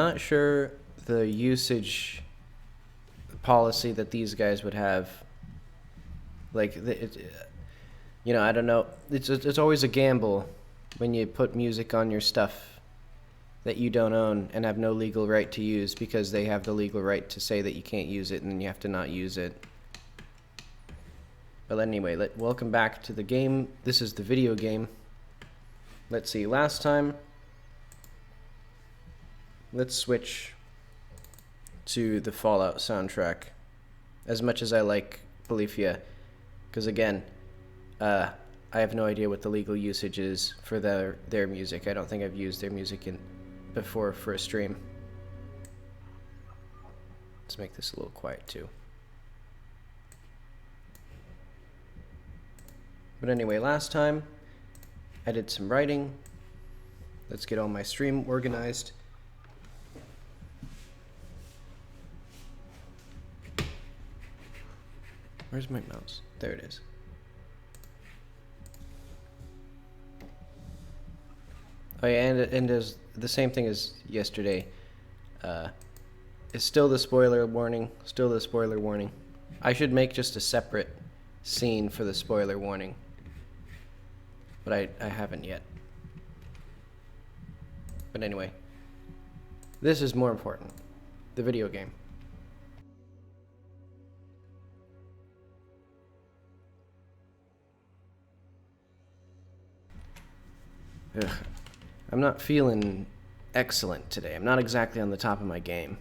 Not sure the usage policy that these guys would have. Like, you know, I don't know. It's always a gamble when you put music on your stuff that you don't own and have no legal right to use, because they have the legal right to say that you can't use it and then you have to not use it. But anyway, welcome back to the game. This is the video game. Let's see, last time, let's switch to the Fallout soundtrack. As much as I like Bolivia, because again, I have no idea what the legal usage is for their music. I don't think I've used their music before for a stream. Let's make this a little quiet too. But anyway, last time I did some writing. Let's get all my stream organized. Where's my mouse? There it is. Oh yeah, and there's the same thing as yesterday. It's still the spoiler warning. Still the spoiler warning. I should make just a separate scene for the spoiler warning, but I haven't yet. But anyway, this is more important. The video game. Ugh. I'm not feeling excellent today. I'm not exactly on the top of my game.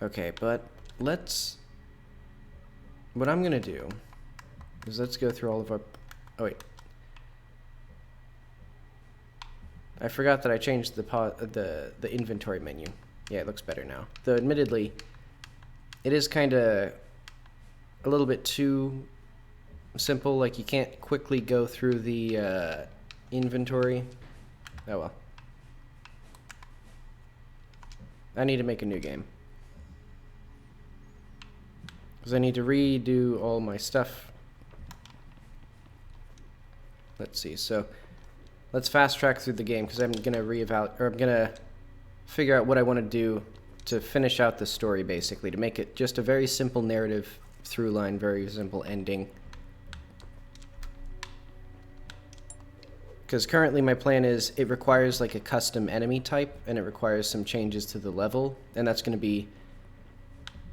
Okay, but what I'm gonna do is let's go through all of our, oh wait. I forgot that I changed the inventory menu. Yeah, it looks better now. Though admittedly, it is kind of a little bit too simple. Like, you can't quickly go through the inventory. Oh well. I need to make a new game, because I need to redo all my stuff. Let's see, so let's fast track through the game, because I'm gonna I'm gonna figure out what I want to do to finish out the story, basically, to make it just a very simple narrative through line, very simple ending. Because currently my plan is it requires like a custom enemy type, and it requires some changes to the level, and that's going to be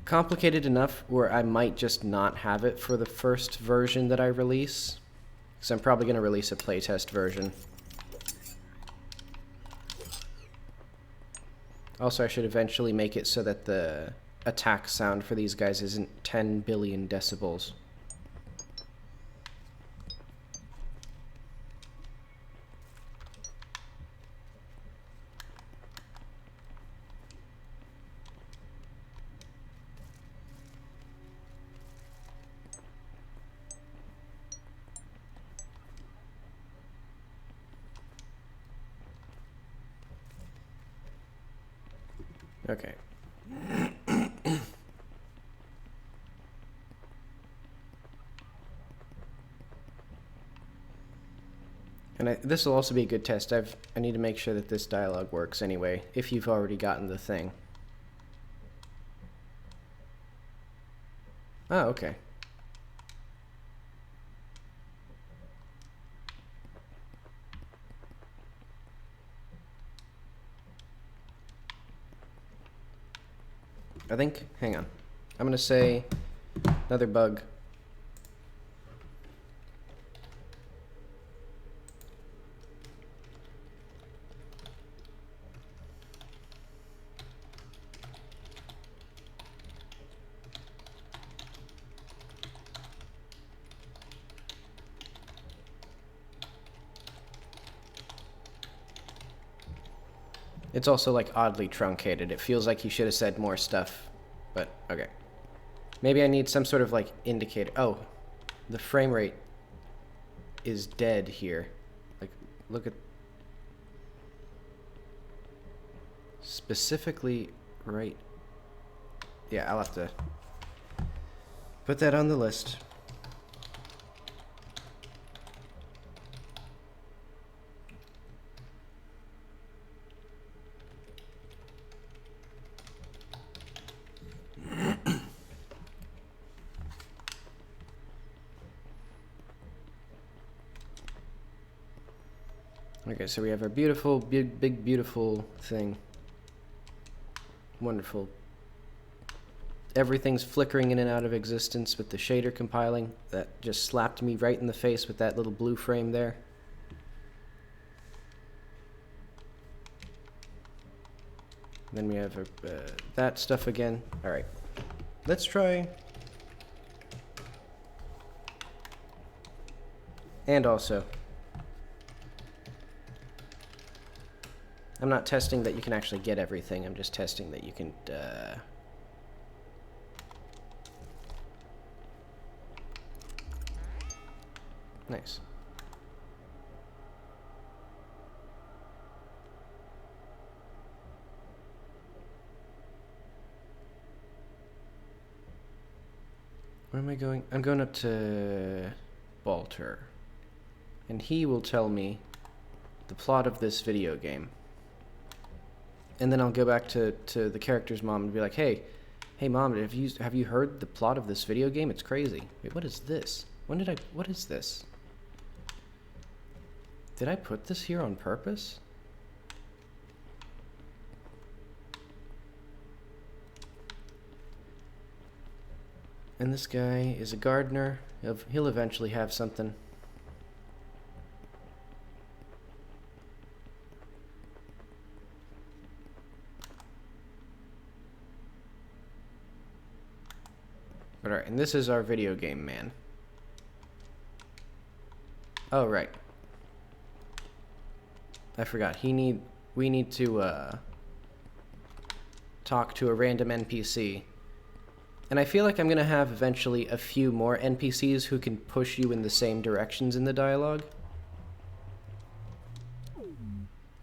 complicated enough where I might just not have it for the first version that I release, because I'm probably going to release a playtest version. Also, I should eventually make it so that the attack sound for these guys isn't 10 billion decibels. Okay. And this will also be a good test. I need to make sure that this dialogue works anyway, if you've already gotten the thing. Oh, okay. I think, hang on. I'm gonna say another bug. It's also like oddly truncated. It feels like he should have said more stuff, but okay. Maybe I need some sort of like indicator. Oh, the frame rate is dead here. Like, look at specifically right. Yeah, I'll have to put that on the list. Okay, so we have our beautiful, big, beautiful thing. Wonderful. Everything's flickering in and out of existence with the shader compiling. That just slapped me right in the face with that little blue frame there. Then we have that stuff again. All right, let's try. And also, I'm not testing that you can actually get everything. I'm just testing that you can. Nice. Where am I going? I'm going up to Balter. And he will tell me the plot of this video game. And then I'll go back to the character's mom and be like, hey mom, have you heard the plot of this video game? It's crazy. Wait, what is this? What is this? Did I put this here on purpose? And this guy is a gardener. He'll eventually have something. Alright, and this is our video game man. Oh, right. I forgot. We need to talk to a random NPC. And I feel like I'm going to have eventually a few more NPCs who can push you in the same directions in the dialogue.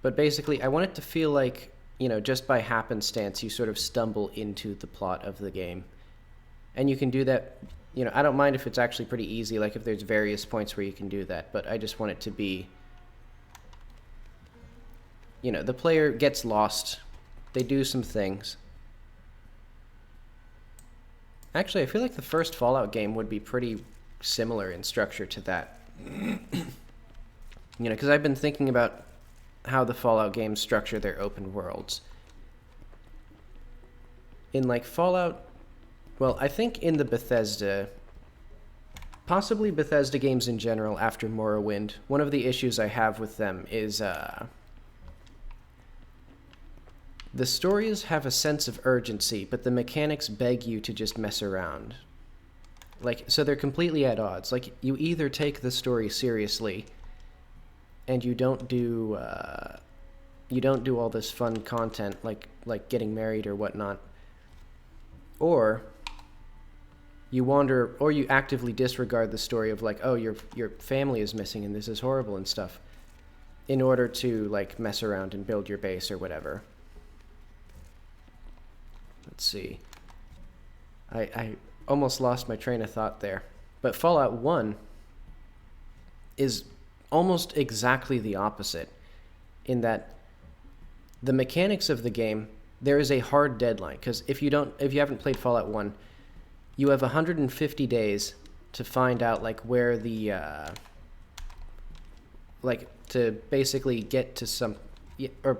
But basically, I want it to feel like, you know, just by happenstance, you sort of stumble into the plot of the game. And you can do that, you know, I don't mind if it's actually pretty easy, like if there's various points where you can do that, but I just want it to be, you know, the player gets lost, they do some things. Actually, I feel like the first Fallout game would be pretty similar in structure to that. You know, because I've been thinking about how the Fallout games structure their open worlds. In like Fallout, well, I think in the Bethesda, possibly Bethesda games in general after Morrowind, one of the issues I have with them is the stories have a sense of urgency, but the mechanics beg you to just mess around. Like, so they're completely at odds. Like, you either take the story seriously and you don't do all this fun content like getting married or whatnot, or you wander, or you actively disregard the story of like, oh, your family is missing and this is horrible and stuff, in order to like mess around and build your base or whatever. Let's see. I almost lost my train of thought there. But Fallout 1 is almost exactly the opposite, in that the mechanics of the game, there is a hard deadline, because if you haven't played Fallout 1, you have 150 days to find out like where the like to basically get to some, or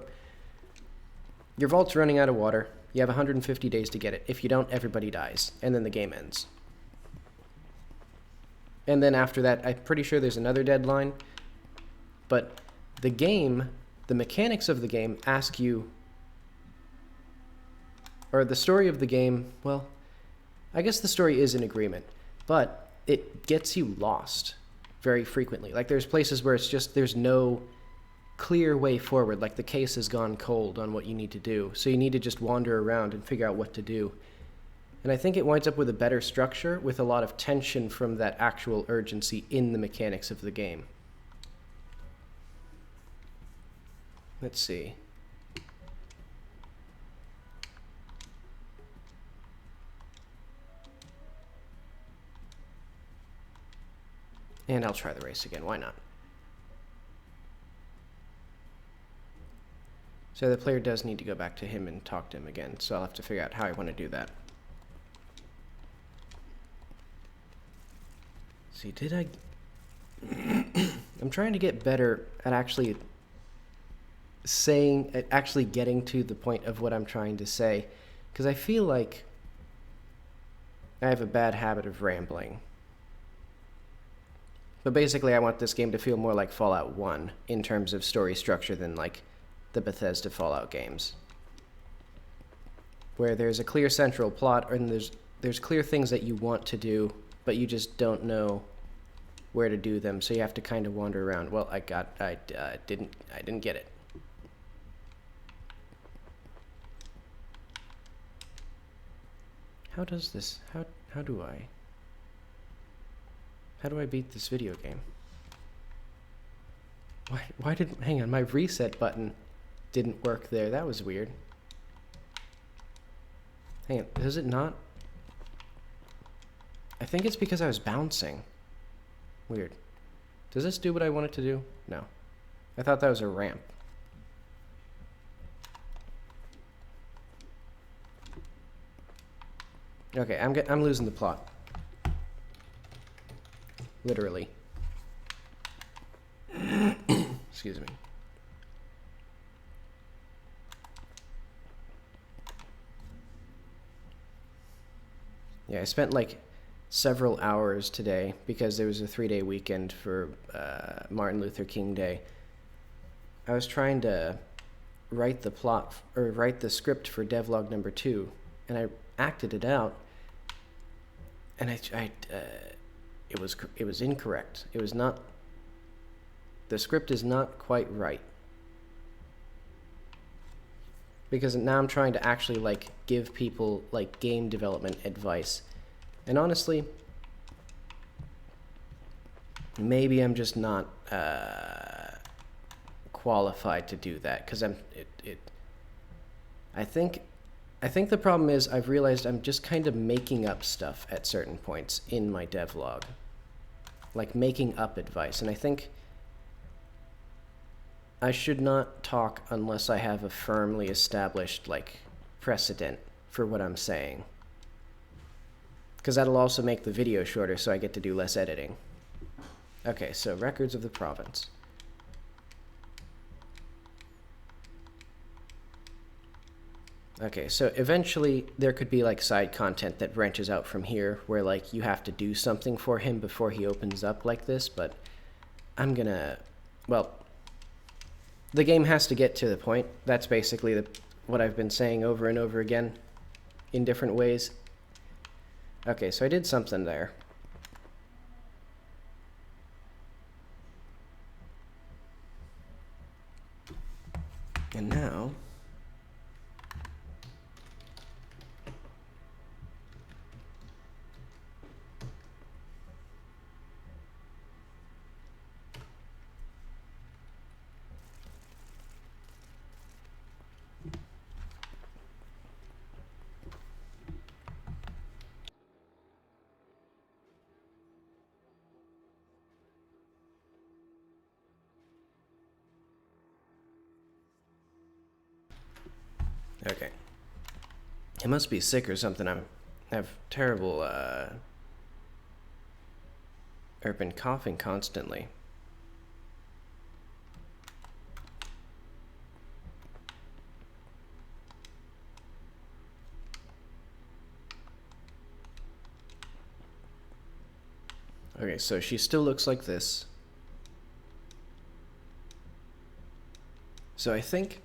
your vault's running out of water. You have 150 days to get it. If you don't, everybody dies, and then the game ends. And then after that, I'm pretty sure there's another deadline. But the game, the mechanics of the game ask you, or the story of the game, well, I guess the story is in agreement, but it gets you lost very frequently. Like, there's places where it's just, there's no clear way forward, like the case has gone cold on what you need to do, so you need to just wander around and figure out what to do. And I think it winds up with a better structure, with a lot of tension from that actual urgency in the mechanics of the game. Let's see. And I'll try the race again, why not? So the player does need to go back to him and talk to him again, so I'll have to figure out how I want to do that. See, did I... I'm trying to get better at actually actually getting to the point of what I'm trying to say, because I feel like I have a bad habit of rambling. But basically, I want this game to feel more like Fallout 1 in terms of story structure than like the Bethesda Fallout games, where there's a clear central plot and there's clear things that you want to do, but you just don't know where to do them, so you have to kind of wander around. Well, I didn't get it. How does this? How do I? How do I beat this video game? Why did... Hang on, my reset button didn't work there. That was weird. Hang on, does it not? I think it's because I was bouncing. Weird. Does this do what I want it to do? No. I thought that was a ramp. Okay, I'm losing the plot. Literally. Excuse me. Yeah, I spent like several hours today because there was a 3-day weekend for Martin Luther King Day. I was trying to write the plot or write the script for devlog number 2, and I acted it out, and it was incorrect. It was not. The script is not quite right. Because now I'm trying to actually like give people like game development advice. And honestly, maybe I'm just not qualified to do that, because I think the problem is I've realized I'm just kind of making up stuff at certain points in my devlog. Like making up advice, and I think I should not talk unless I have a firmly established, like, precedent for what I'm saying. Because that'll also make the video shorter, so I get to do less editing. Okay, so records of the province. Okay, so eventually there could be, like, side content that branches out from here, where, like, you have to do something for him before he opens up like this, but I'm gonna... Well... The game has to get to the point. That's basically what I've been saying over and over again in different ways. Okay, so I did something there. And now... Okay. I must be sick or something. I have terrible, I've been coughing constantly. Okay, so she still looks like this. So I think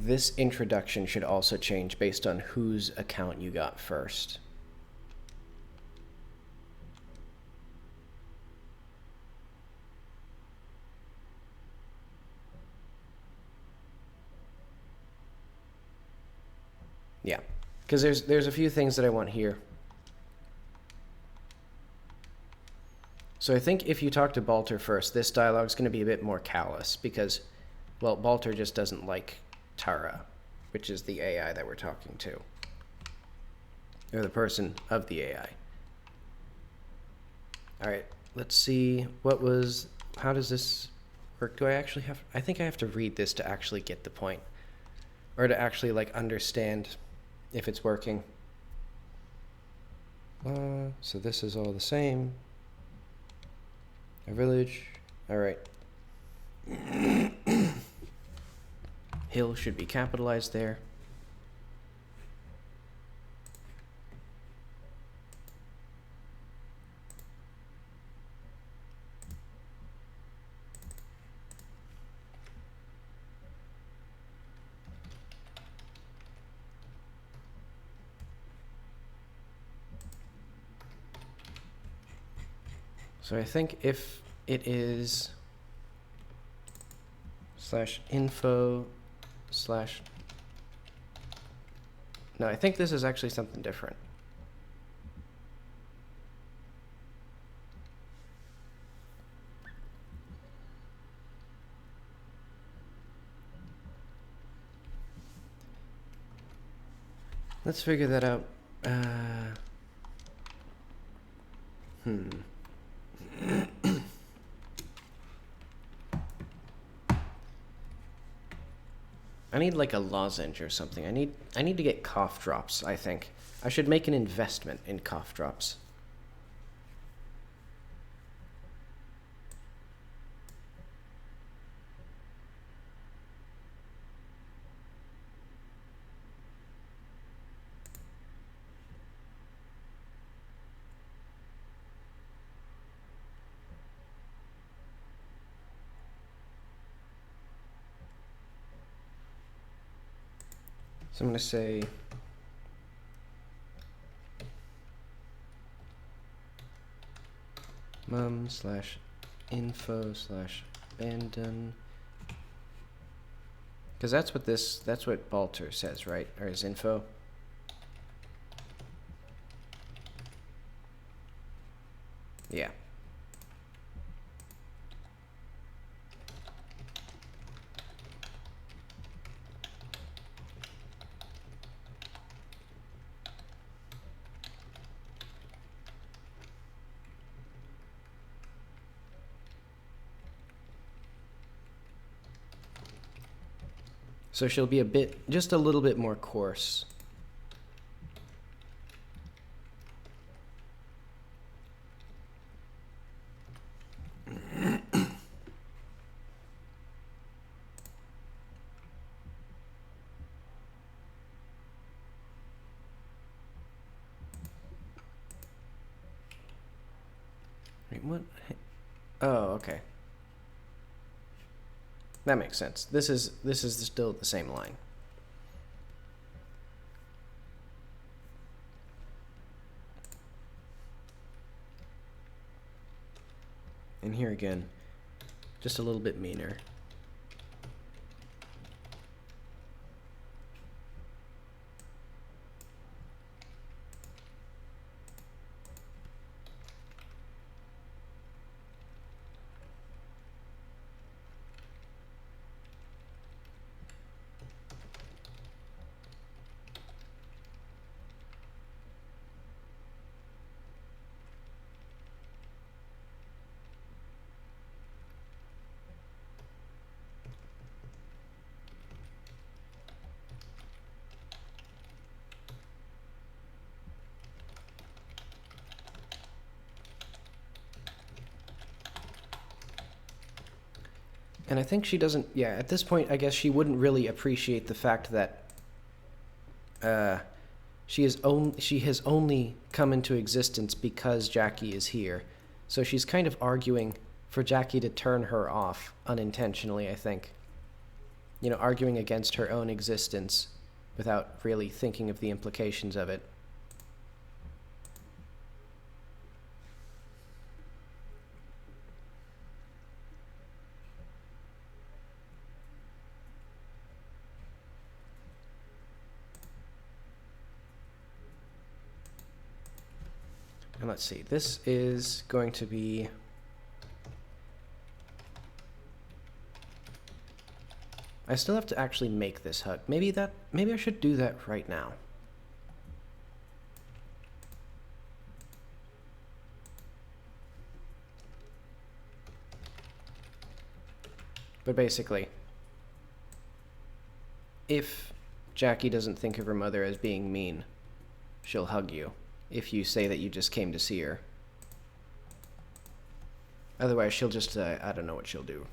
this introduction should also change based on whose account you got first. Yeah, because there's a few things that I want here. So I think if you talk to Balter first, this dialogue is going to be a bit more callous because, well, Balter just doesn't like Tara, which is the AI that we're talking to. Or the person of the AI. Alright, let's see how does this work? Do I actually have, I think I have to read this to actually get the point. Or to actually, like, understand if it's working. So this is all the same. A village, alright. Hill should be capitalized there. So I think if it is /info/ no, I think this is actually something different. Let's figure that out. I need like a lozenge or something. I need to get cough drops, I think. I should make an investment in cough drops. So I'm going to say mum/info/abandon, because that's what Balter says, right? Or is info? Yeah. So she'll be just a little bit more coarse. Wait, what? Oh, okay. That makes sense. This is still the same line. And here again, just a little bit meaner. And I think she doesn't, yeah, at this point, I guess she wouldn't really appreciate the fact that she has only come into existence because Jackie is here. So she's kind of arguing for Jackie to turn her off unintentionally, I think. You know, arguing against her own existence without really thinking of the implications of it. And let's see, this is going to be I still have to actually make this HUD. Maybe I should do that right now. But basically, if Jackie doesn't think of her mother as being mean, she'll hug you if you say that you just came to see her. Otherwise, she'll just, I don't know what she'll do.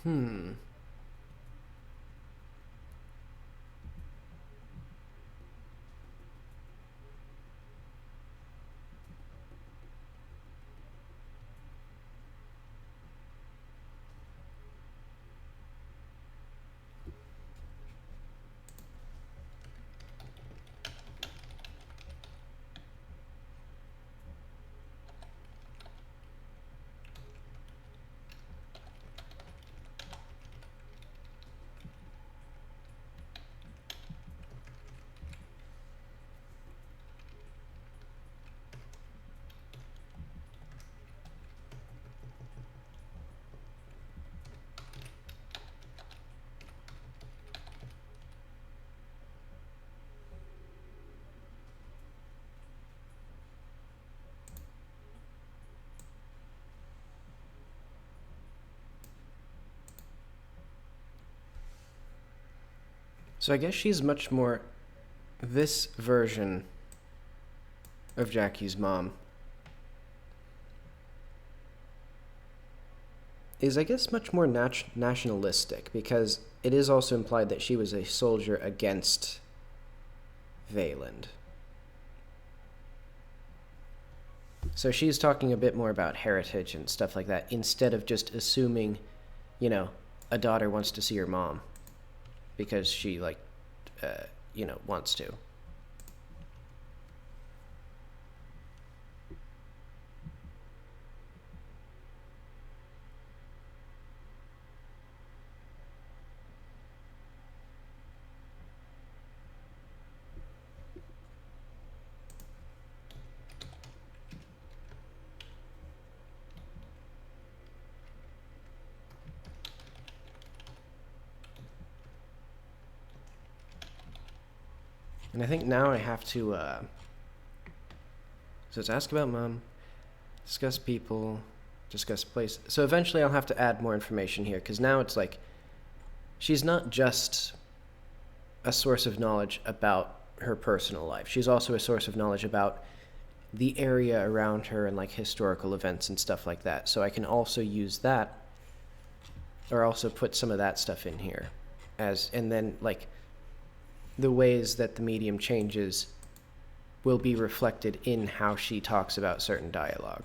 Hmm. So I guess she's much more. This version of Jackie's mom is, I guess, much more nationalistic, because it is also implied that she was a soldier against Vayland. So she's talking a bit more about heritage and stuff like that, instead of just assuming, a daughter wants to see her mom because she, wants to. And I think now I have to, so it's ask about mom, discuss people, discuss place. So eventually I'll have to add more information here, because now it's like, she's not just a source of knowledge about her personal life. She's also a source of knowledge about the area around her and, like, historical events and stuff like that. So I can also use that, or also put some of that stuff in here. And then, like, the ways that the medium changes will be reflected in how she talks about certain dialogue.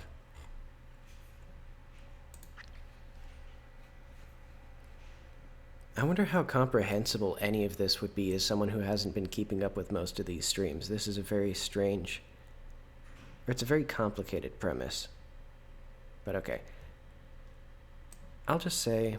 I wonder how comprehensible any of this would be as someone who hasn't been keeping up with most of these streams. This is a very strange, or it's a very complicated premise. But okay. I'll just say,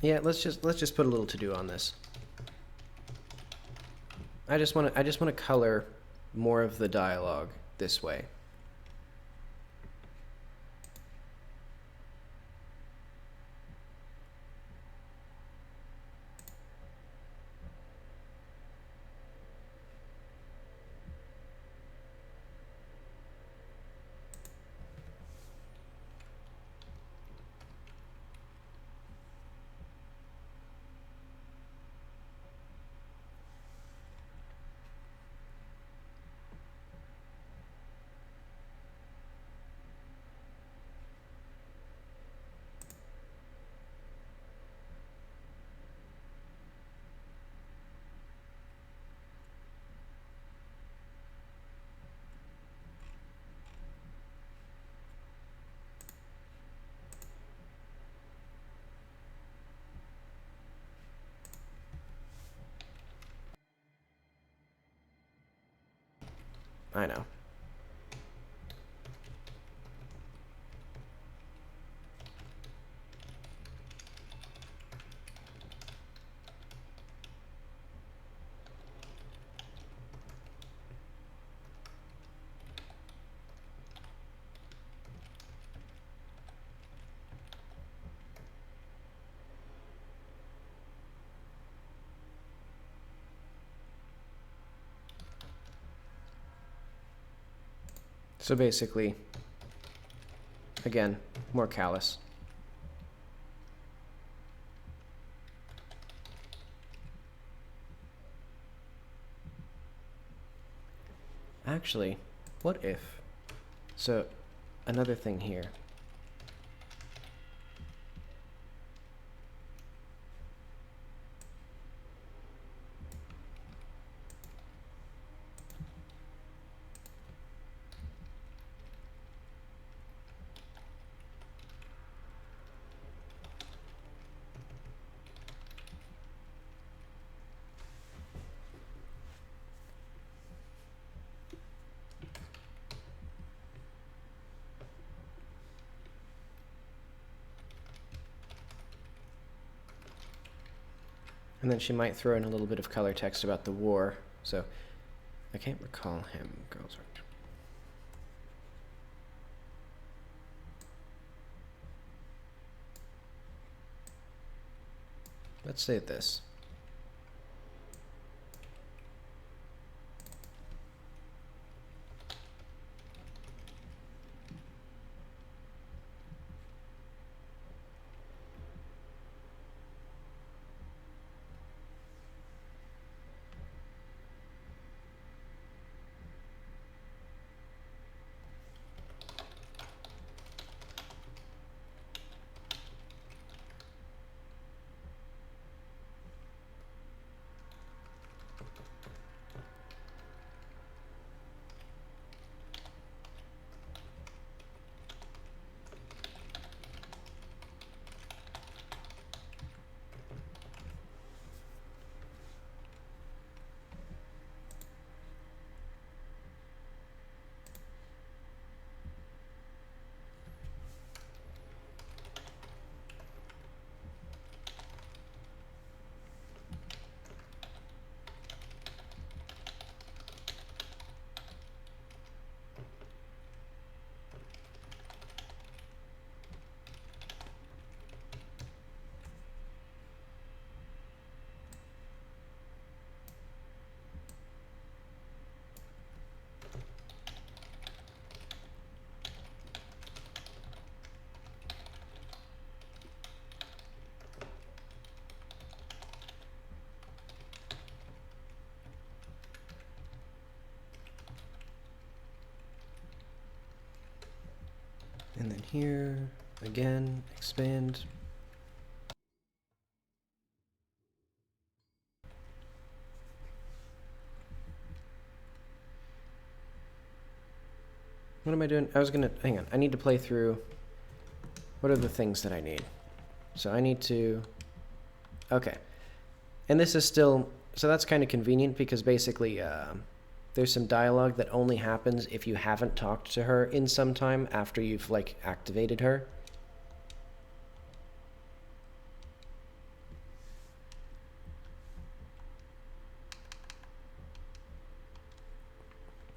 yeah, let's just put a little to do on this. I just want to color more of the dialogue this way. I know. So basically, again, more callous. Actually, what if... So, another thing here. And then she might throw in a little bit of color text about the war. So, I can't recall him. Girls are... Let's say this. And then here, again, expand. What am I doing? I was gonna, hang on, I need to play through, what are the things that I need? So I need to, okay. And this is still, so that's kind of convenient because basically there's some dialogue that only happens if you haven't talked to her in some time after you've like activated her.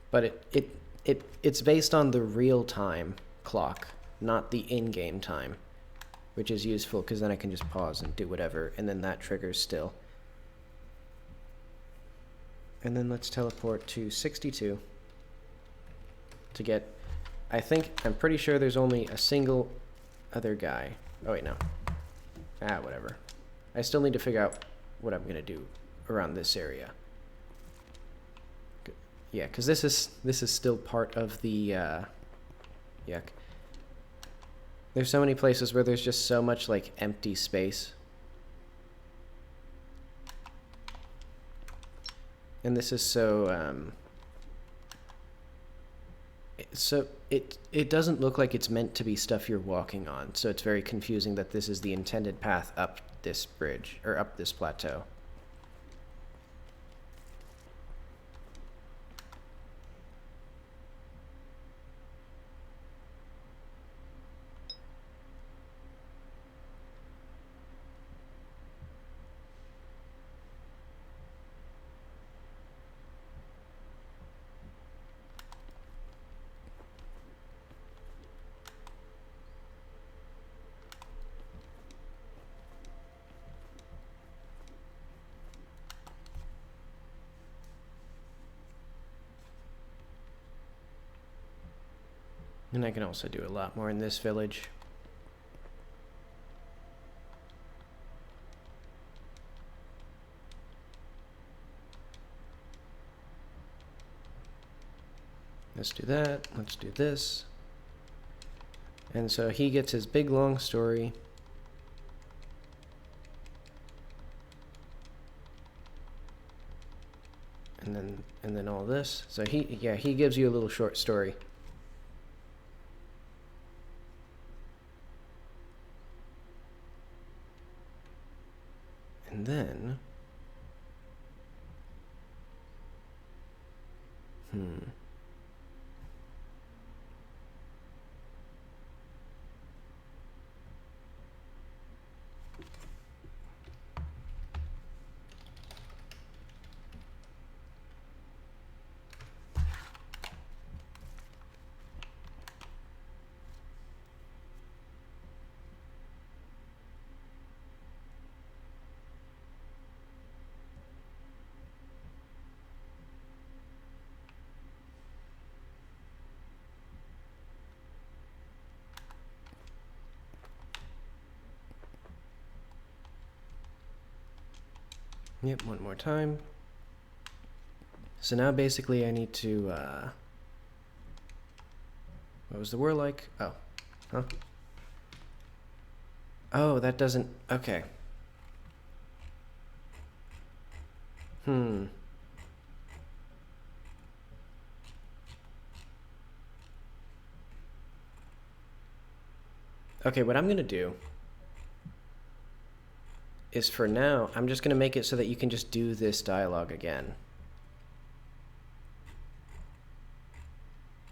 But it's based on the real-time clock, not the in-game time, which is useful because then I can just pause and do whatever, and then that triggers still. And then let's teleport to 62 to get, I'm pretty sure there's only a single other guy. Oh wait, no. Whatever. I still need to figure out what I'm gonna do around this area. Yeah, because this is still part of the, yuck. There's so many places where there's just so much, like, empty space. And this is so, it doesn't look like it's meant to be stuff you're walking on, so it's very confusing that this is the intended path up this bridge, or up this plateau. And I can also do a lot more in this village. Let's do that. Let's do this. And so he gets his big long story. And then all this. So he gives you a little short story. And then yep, one more time. So now basically I need to, what was the war like? Oh, huh? Oh, that doesn't, okay. Okay, what I'm gonna do is for now, I'm just gonna make it so that you can just do this dialogue again.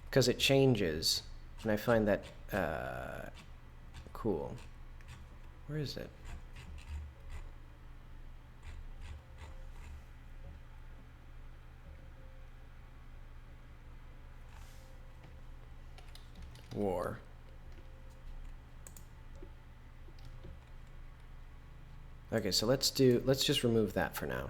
Because it changes, and I find that cool. Where is it? War. Okay, so let's just remove that for now.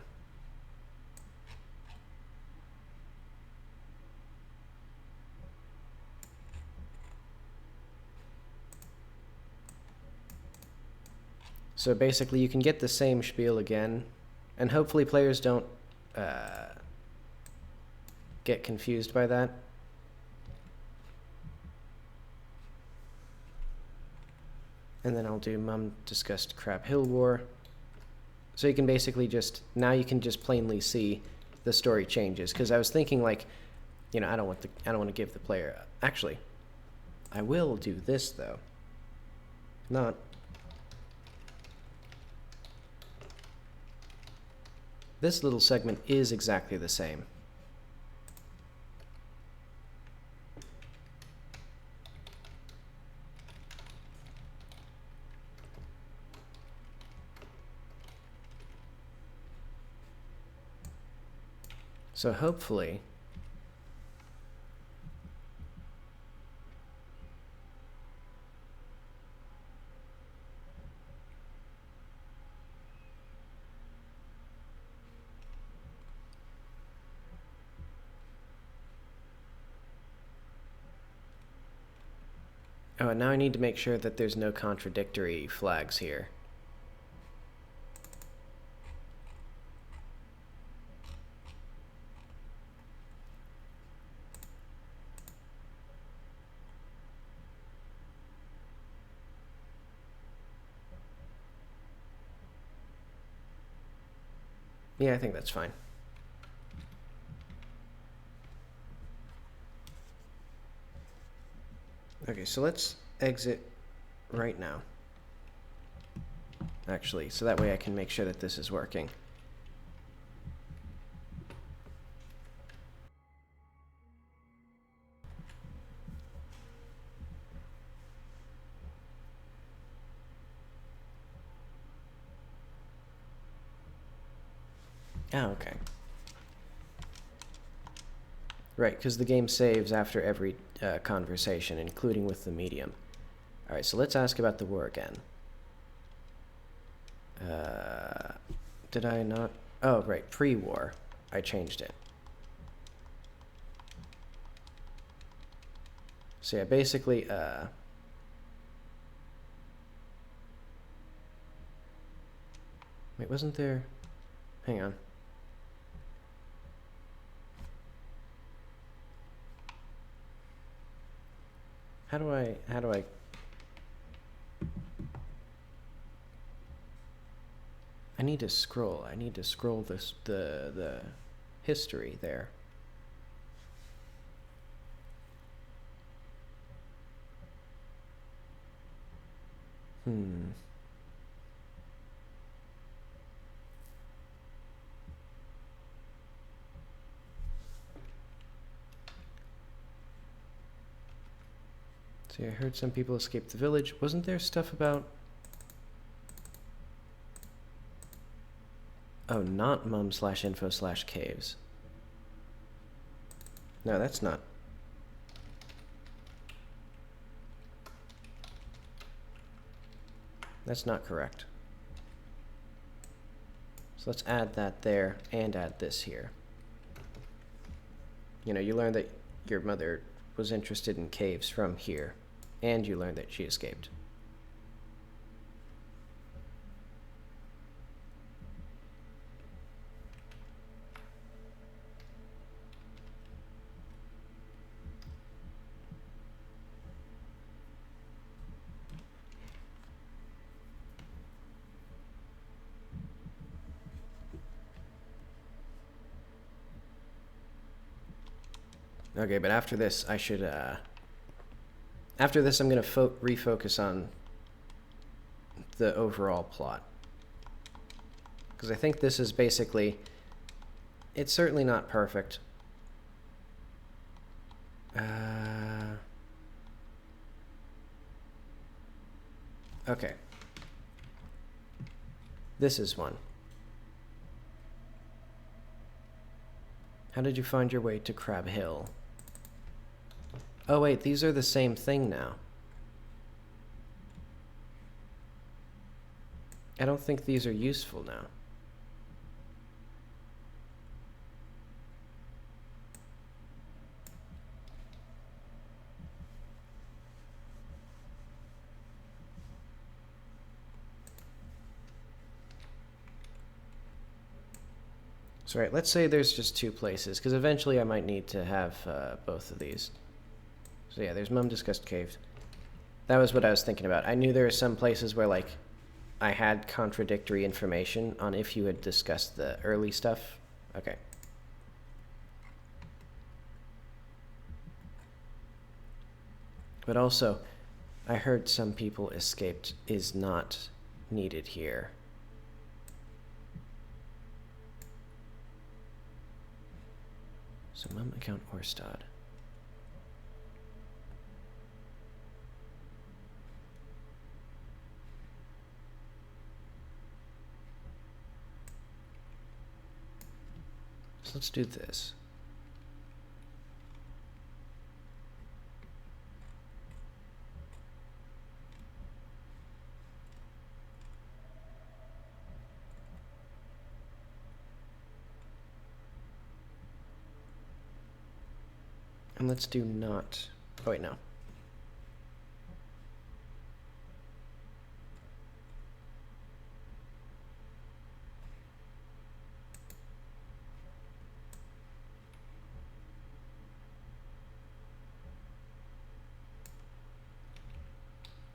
So basically you can get the same spiel again, and hopefully players don't get confused by that. And then I'll do Mum discussed Crab Hill War. So you can basically just, now you can just plainly see the story changes. Because I was thinking, like, you know, I don't want to give the player, actually, I will do this though. Not, this little segment is exactly the same. So hopefully, oh, and now I need to make sure that there's no contradictory flags here. Yeah, I think that's fine. Okay, so let's exit right now. Actually, so that way I can make sure that this is working. Oh, okay. Right, because the game saves after every conversation, including with the medium. Alright, so let's ask about the war again. Did I not? Oh, right, pre-war. I changed it. So yeah, basically, wait, wasn't there? Hang on. How do I? I need to scroll. I need to scroll this the history there. See, I heard some people escaped the village. Wasn't there stuff about... Oh, not mum/info/caves. No, that's not. That's not correct. So let's add that there and add this here. You know, you learned that your mother was interested in caves from here, and you learned that she escaped. Okay, but after this, I should, after this, I'm going to refocus on the overall plot. Because I think this is basically... It's certainly not perfect. Okay. This is one. How did you find your way to Crab Hill? Oh wait, these are the same thing now. I don't think these are useful now. So right, let's say there's just two places, because eventually I might need to have both of these. So yeah, there's Mum Discussed Cave. That was what I was thinking about. I knew there were some places where, like, I had contradictory information on if you had discussed the early stuff. Okay. But also, I heard some people escaped is not needed here. So Mum account Orstad. So let's do this. And let's do not... Oh, wait, no.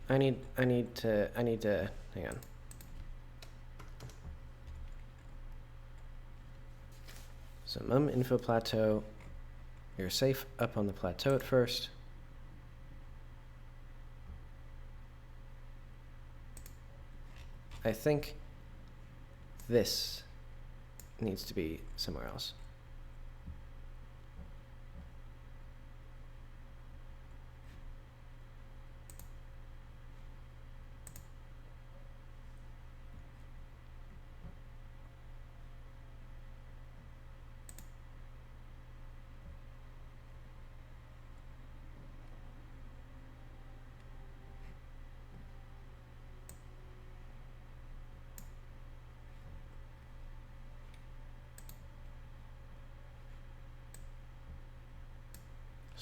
I need to, hang on. So Mum info plateau. You're safe up on the plateau at first. I think this needs to be somewhere else.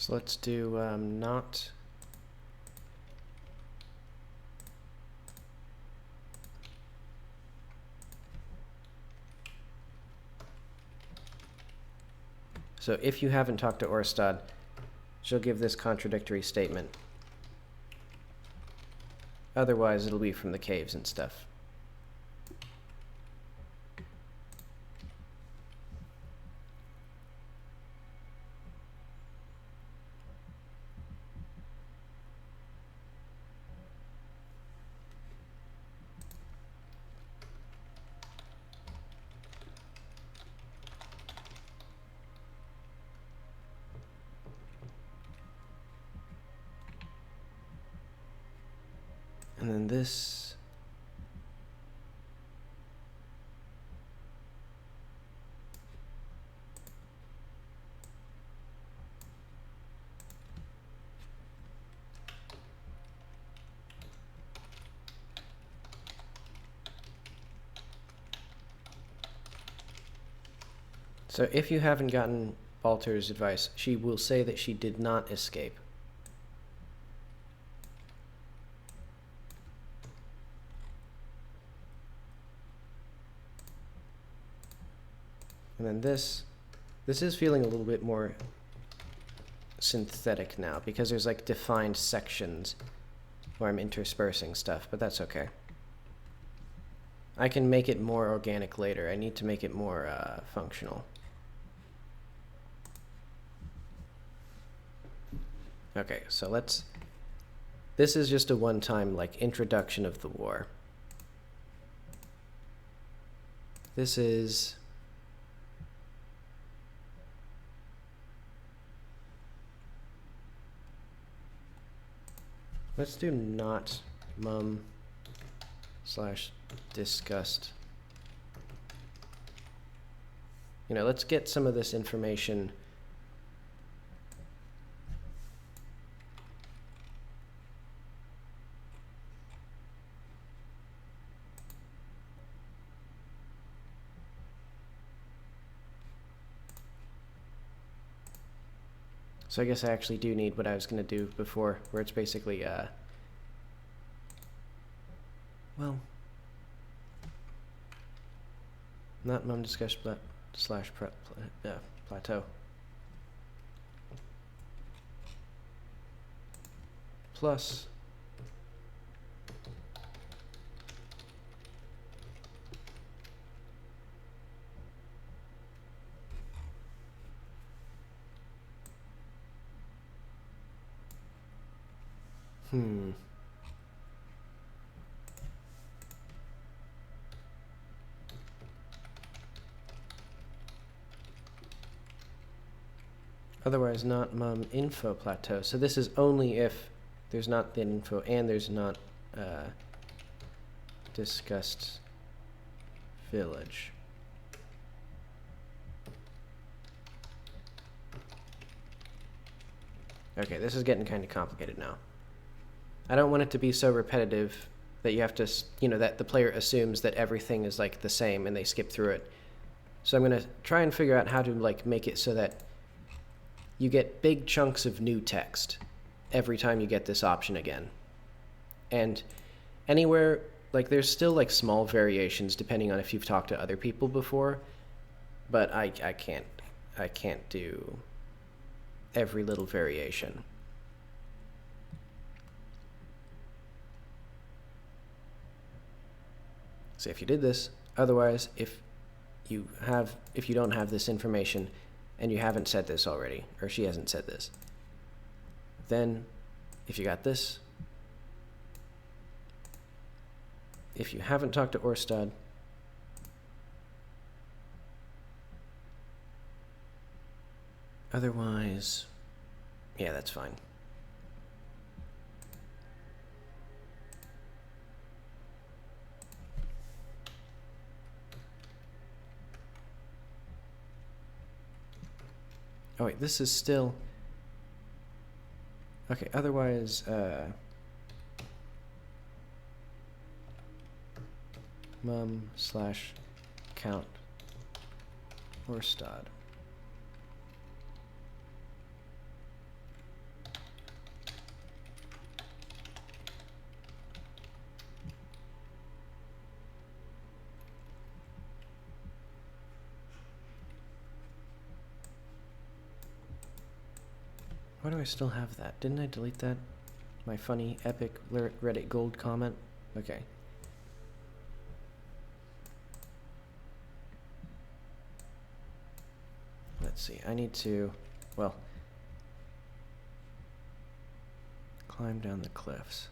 So let's do not So if you haven't talked to Orstad, she'll give this contradictory statement. Otherwise, it'll be from the caves and stuff. And then this. So if you haven't gotten Balter's advice, she will say that she did not escape. And then this is feeling a little bit more synthetic now, because there's like defined sections where I'm interspersing stuff, but that's okay. I can make it more organic later. I need to make it more functional. Okay, so this is just a one-time like introduction of the war. This is let's do not mum / disgust. You know, let's get some of this information. So I guess I actually do need what I was going to do before, where it's basically, well, not mum discuss / plateau. Plus Otherwise not mum info plateau. So this is only if there's not the info and there's not discussed village. Okay, this is getting kind of complicated now. I don't want it to be so repetitive that you have to, you know, that the player assumes that everything is like the same and they skip through it. So I'm going to try and figure out how to like make it so that you get big chunks of new text every time you get this option again. And anywhere, like there's still like small variations depending on if you've talked to other people before, but I can't do every little variation. So if you did this, otherwise if you don't have this information and you haven't said this already, or she hasn't said this, then if you got this, if you haven't talked to Orstad, otherwise, yeah, that's fine. Oh wait, this is still... Okay, otherwise, mum / count Orstad. Why do I still have that? Didn't I delete that? My funny, epic Reddit gold comment? Okay. Let's see, I need to, well, climb down the cliffs.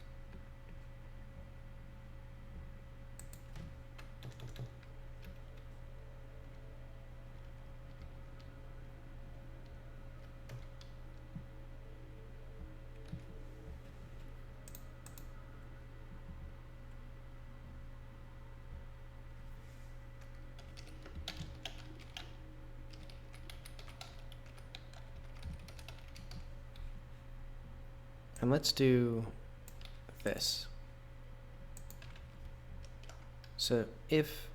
And let's do this. So if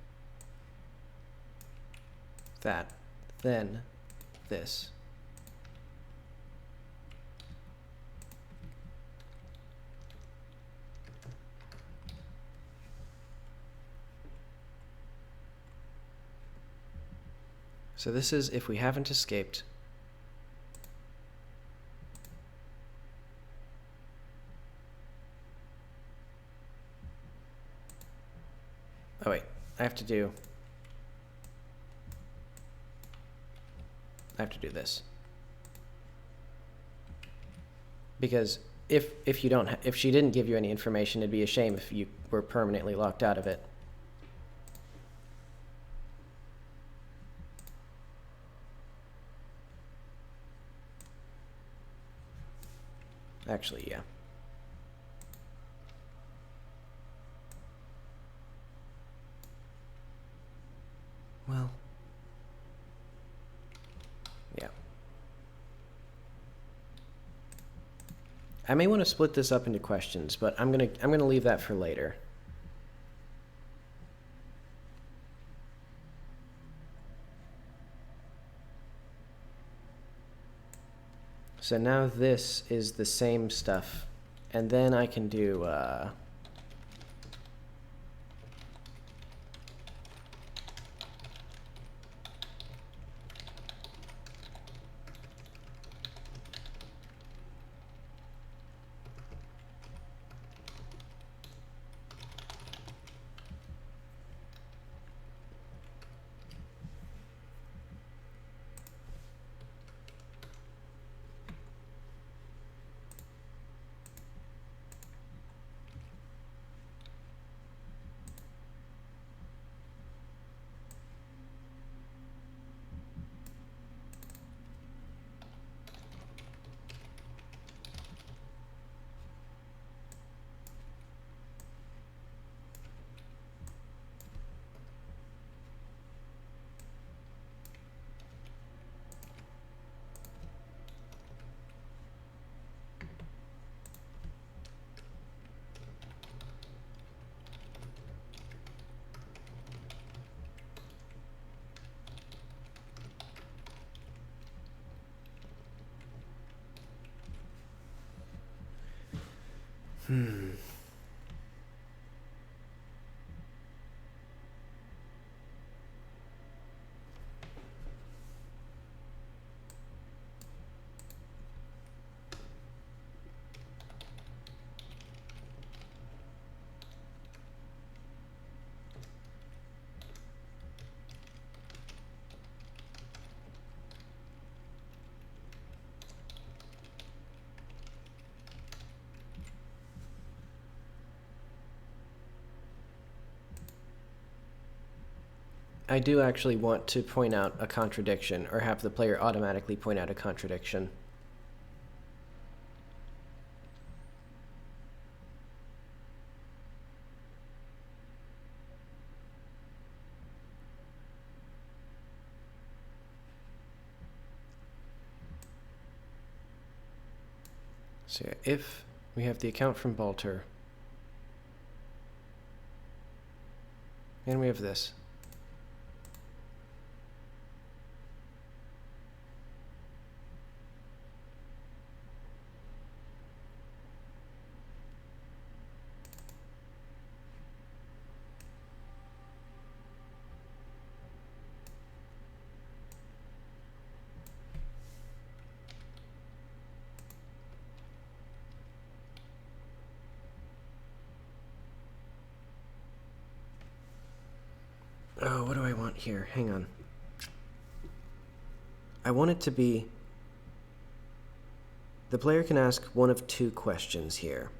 that, then this. So this is if we haven't escaped. Oh wait, I have to do this. Because if you don't if she didn't give you any information, it'd be a shame if you were permanently locked out of it. Actually, yeah. Well, yeah. I may want to split this up into questions, but I'm gonna leave that for later. So now this is the same stuff, and then I can do I do actually want to point out a contradiction, or have the player automatically point out a contradiction. So if we have the account from Balter, and we have this. Oh, what do I want here? Hang on. I want it to be... The player can ask one of two questions here.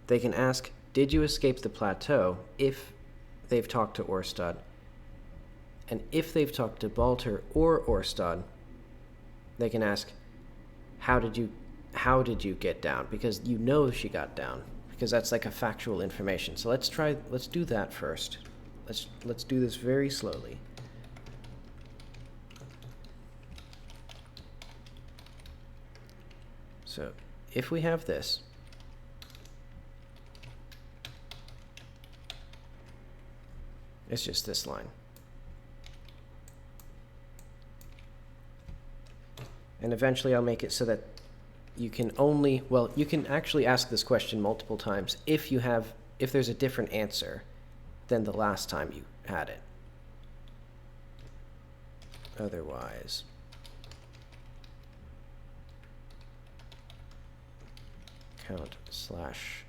They can ask, did you escape the plateau, if they've talked to Orstad? And if they've talked to Balter or Orstad, they can ask, how did you get down? Because you know she got down, because that's like a factual information. So let's do that first. Let's do this very slowly. So if we have this, it's just this line. And eventually I'll make it so that you can only, well, you can actually ask this question multiple times if there's a different answer than the last time you had it. Otherwise, count slash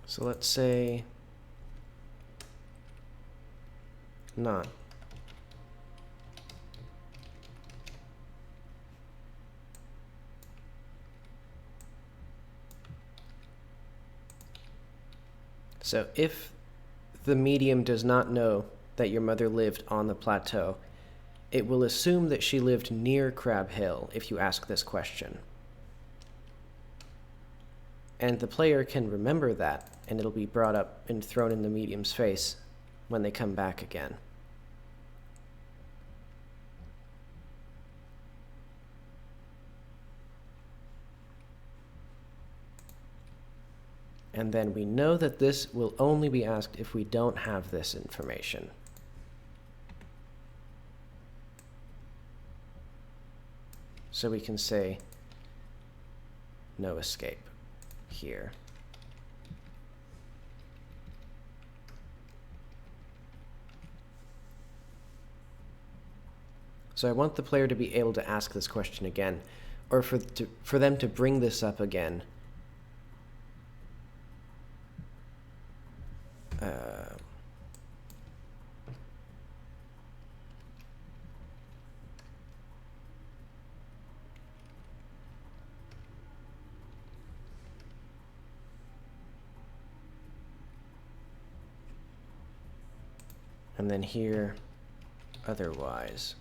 So let's say not. So if the medium does not know that your mother lived on the plateau, it will assume that she lived near Crab Hill if you ask this question. And the player can remember that, and it'll be brought up and thrown in the medium's face when they come back again. And then we know that this will only be asked if we don't have this information. So we can say no escape here. So I want the player to be able to ask this question again, or for them to bring this up again. And then here, otherwise.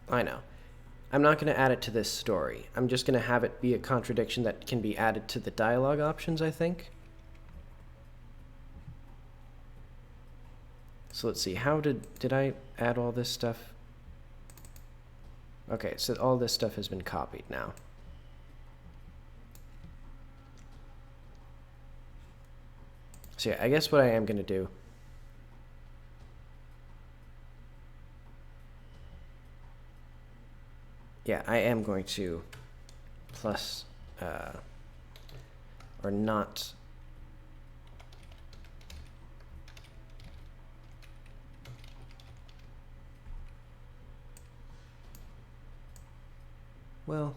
I know. I'm not going to add it to this story. I'm just going to have it be a contradiction that can be added to the dialogue options, I think. So let's see, how did I add all this stuff? Okay, so all this stuff has been copied now. So yeah, I guess what I am going to do yeah, I am going to plus, or not, well,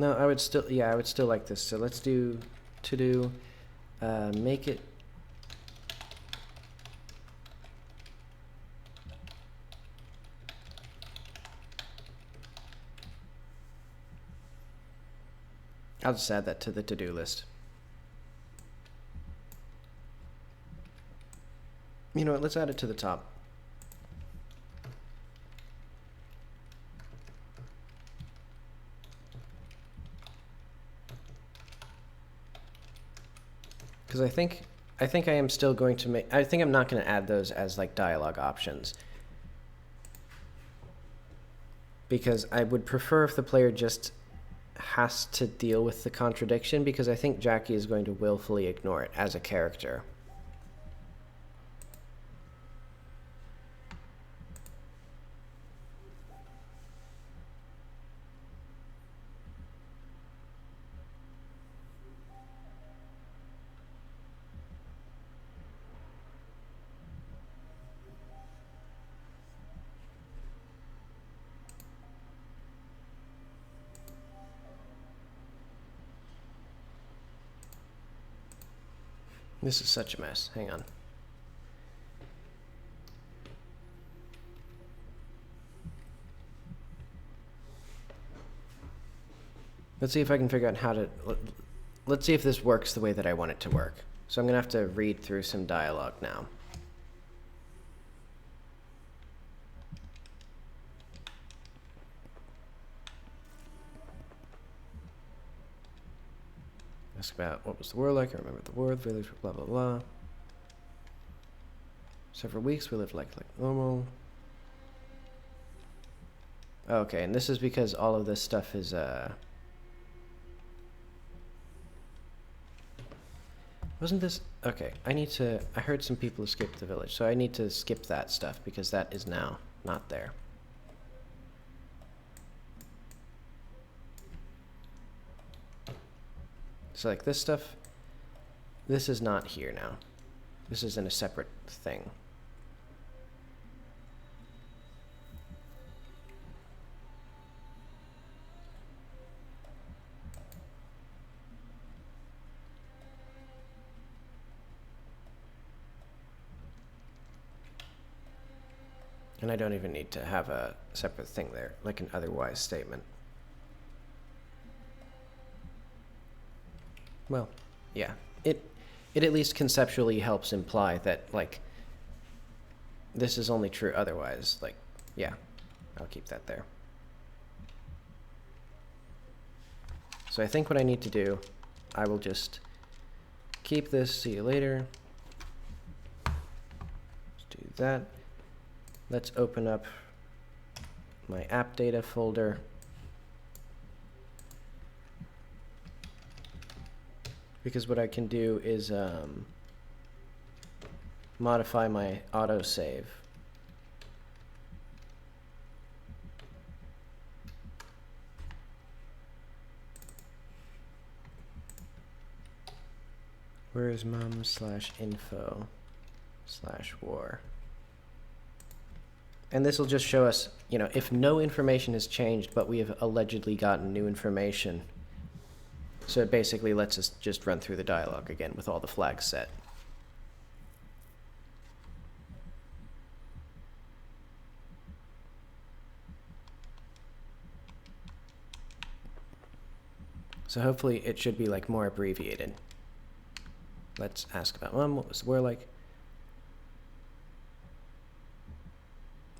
No, I would still, yeah, I would still like this. So let's do to do, make it. I'll just add that to the to-do list. You know what, let's add it to the top. Because I think I am still going to make, I think I'm not going to add those as like dialogue options. Because I would prefer if the player just has to deal with the contradiction, because I think Jackie is going to willfully ignore it as a character. This is such a mess. Hang on. Let's see if I can figure out how to... Let's see if this works the way that I want it to work. So I'm going to have to read through some dialogue now. Ask about what was the world like. I remember the word, village, blah, blah, blah. Several weeks, we lived like normal. Okay, and this is because all of this stuff is, wasn't this... Okay, I heard some people escaped the village, so I need to skip that stuff because that is now not there. So like this stuff, this is not here now. This is in a separate thing. And I don't even need to have a separate thing there, like an otherwise statement. Well, yeah. It at least conceptually helps imply that, like, this is only true otherwise. Like, yeah, I'll keep that there. So I think what I need to do, I will just keep this, see you later. Let's do that. Let's open up my app data folder. Because what I can do is modify my autosave. Where is mum/info/war? And this will just show us, you know, if no information has changed, but we have allegedly gotten new information. So it basically lets us just run through the dialogue again with all the flags set. So hopefully it should be like more abbreviated. Let's ask about mom. What was the war like?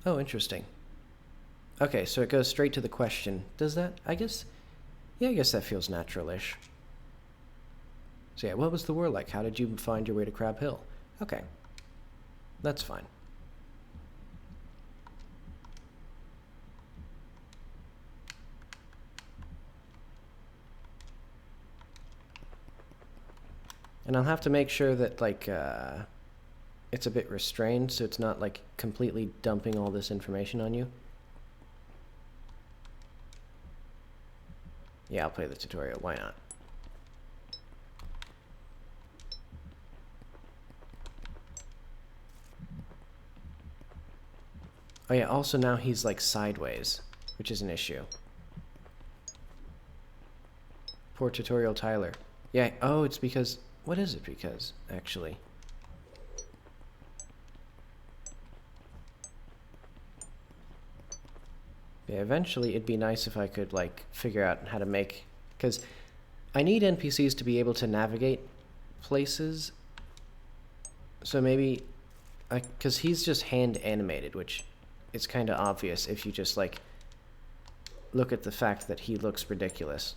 Oh, interesting. Okay, so it goes straight to the question. Does that, I guess, yeah, I guess that feels natural-ish. So yeah, what was the war like? How did you find your way to Crab Hill? Okay, that's fine. And I'll have to make sure that, like, it's a bit restrained, so it's not, like, completely dumping all this information on you. Yeah, I'll play the tutorial. Why not? Oh yeah, also now he's, like, sideways, which is an issue. Poor tutorial Tyler. Yeah, oh, it's because... What is it because, actually? Yeah, eventually it'd be nice if I could, like, figure out how to make... Because I need NPCs to be able to navigate places. So maybe... Because he's just hand animated, which is kind of obvious if you just, like, look at the fact that he looks ridiculous.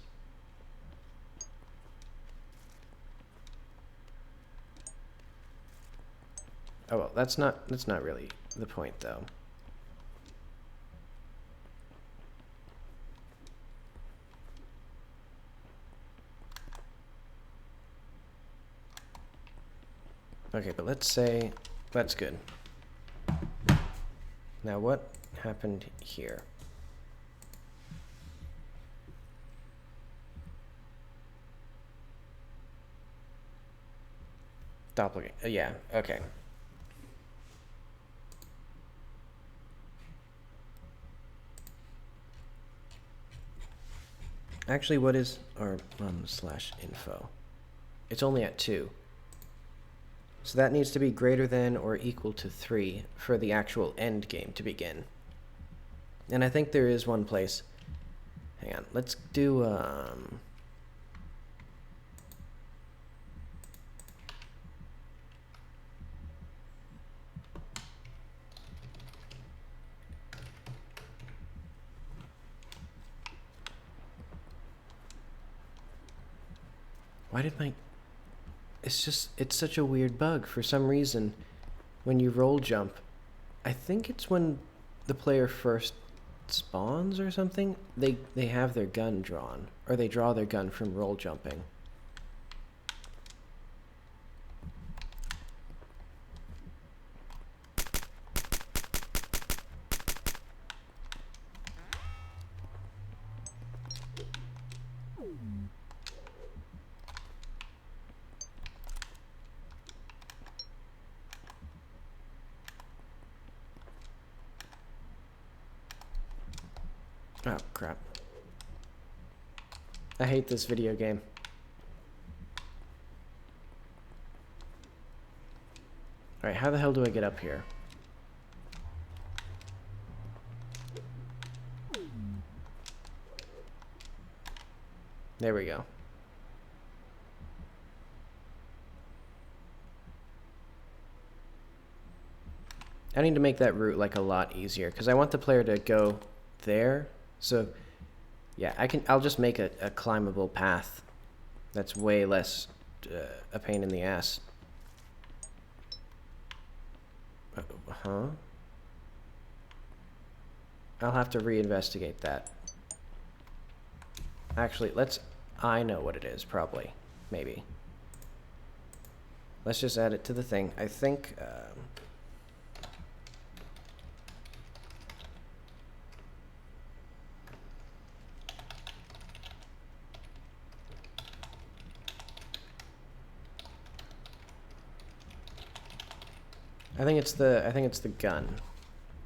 Oh well, that's not really the point though. Okay, but let's say that's good. Now what happened here? Doppelganger. Yeah, okay. Actually, what is our /info? It's only at 2. So that needs to be greater than or equal to 3 for the actual end game to begin. And I think there is one place. Hang on, let's do why did my... It's such a weird bug. For some reason, when you roll jump, I think it's when the player first spawns or something, they have their gun drawn. Or they draw their gun from roll jumping. Oh, crap. I hate this video game. Alright, how the hell do I get up here? There we go. I need to make that route like a lot easier because I want the player to go there. So yeah, I'll just make a climbable path that's way less a pain in the ass. Huh? I'll have to reinvestigate that. Actually, I know what it is, probably. Maybe. Let's just add it to the thing. I think... I think it's the gun,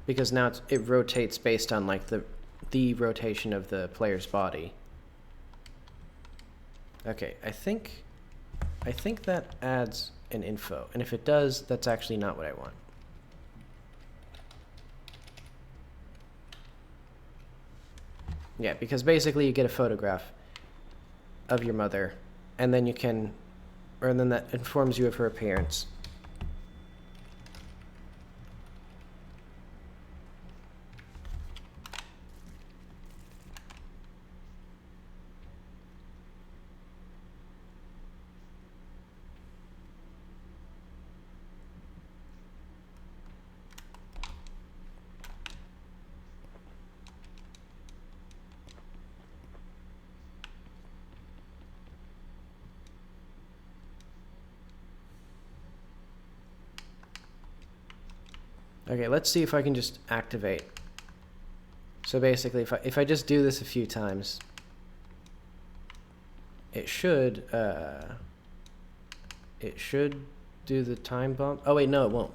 because now it rotates based on like the rotation of the player's body. Okay, I think that adds an info, and if it does, that's actually not what I want. Yeah, because basically you get a photograph of your mother, and then then that informs you of her appearance. Okay, let's see if I can just activate. So basically, if I just do this a few times, it should do the time bump. Oh wait, no, it won't.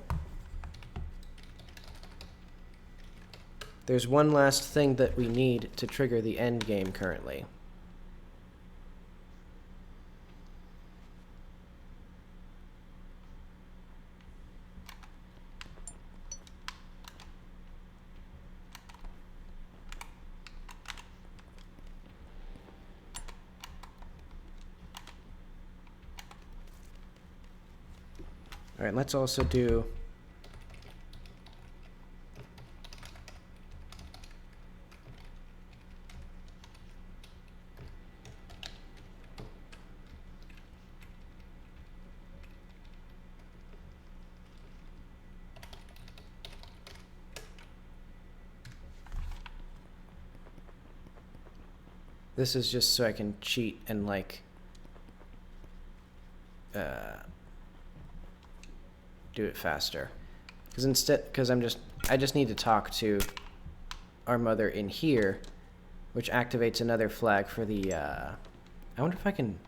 There's one last thing that we need to trigger the end game currently. All right, let's also do this is just so I can cheat and like do it faster. Because I just need to talk to our mother in here, which activates another flag for the, I wonder if I can...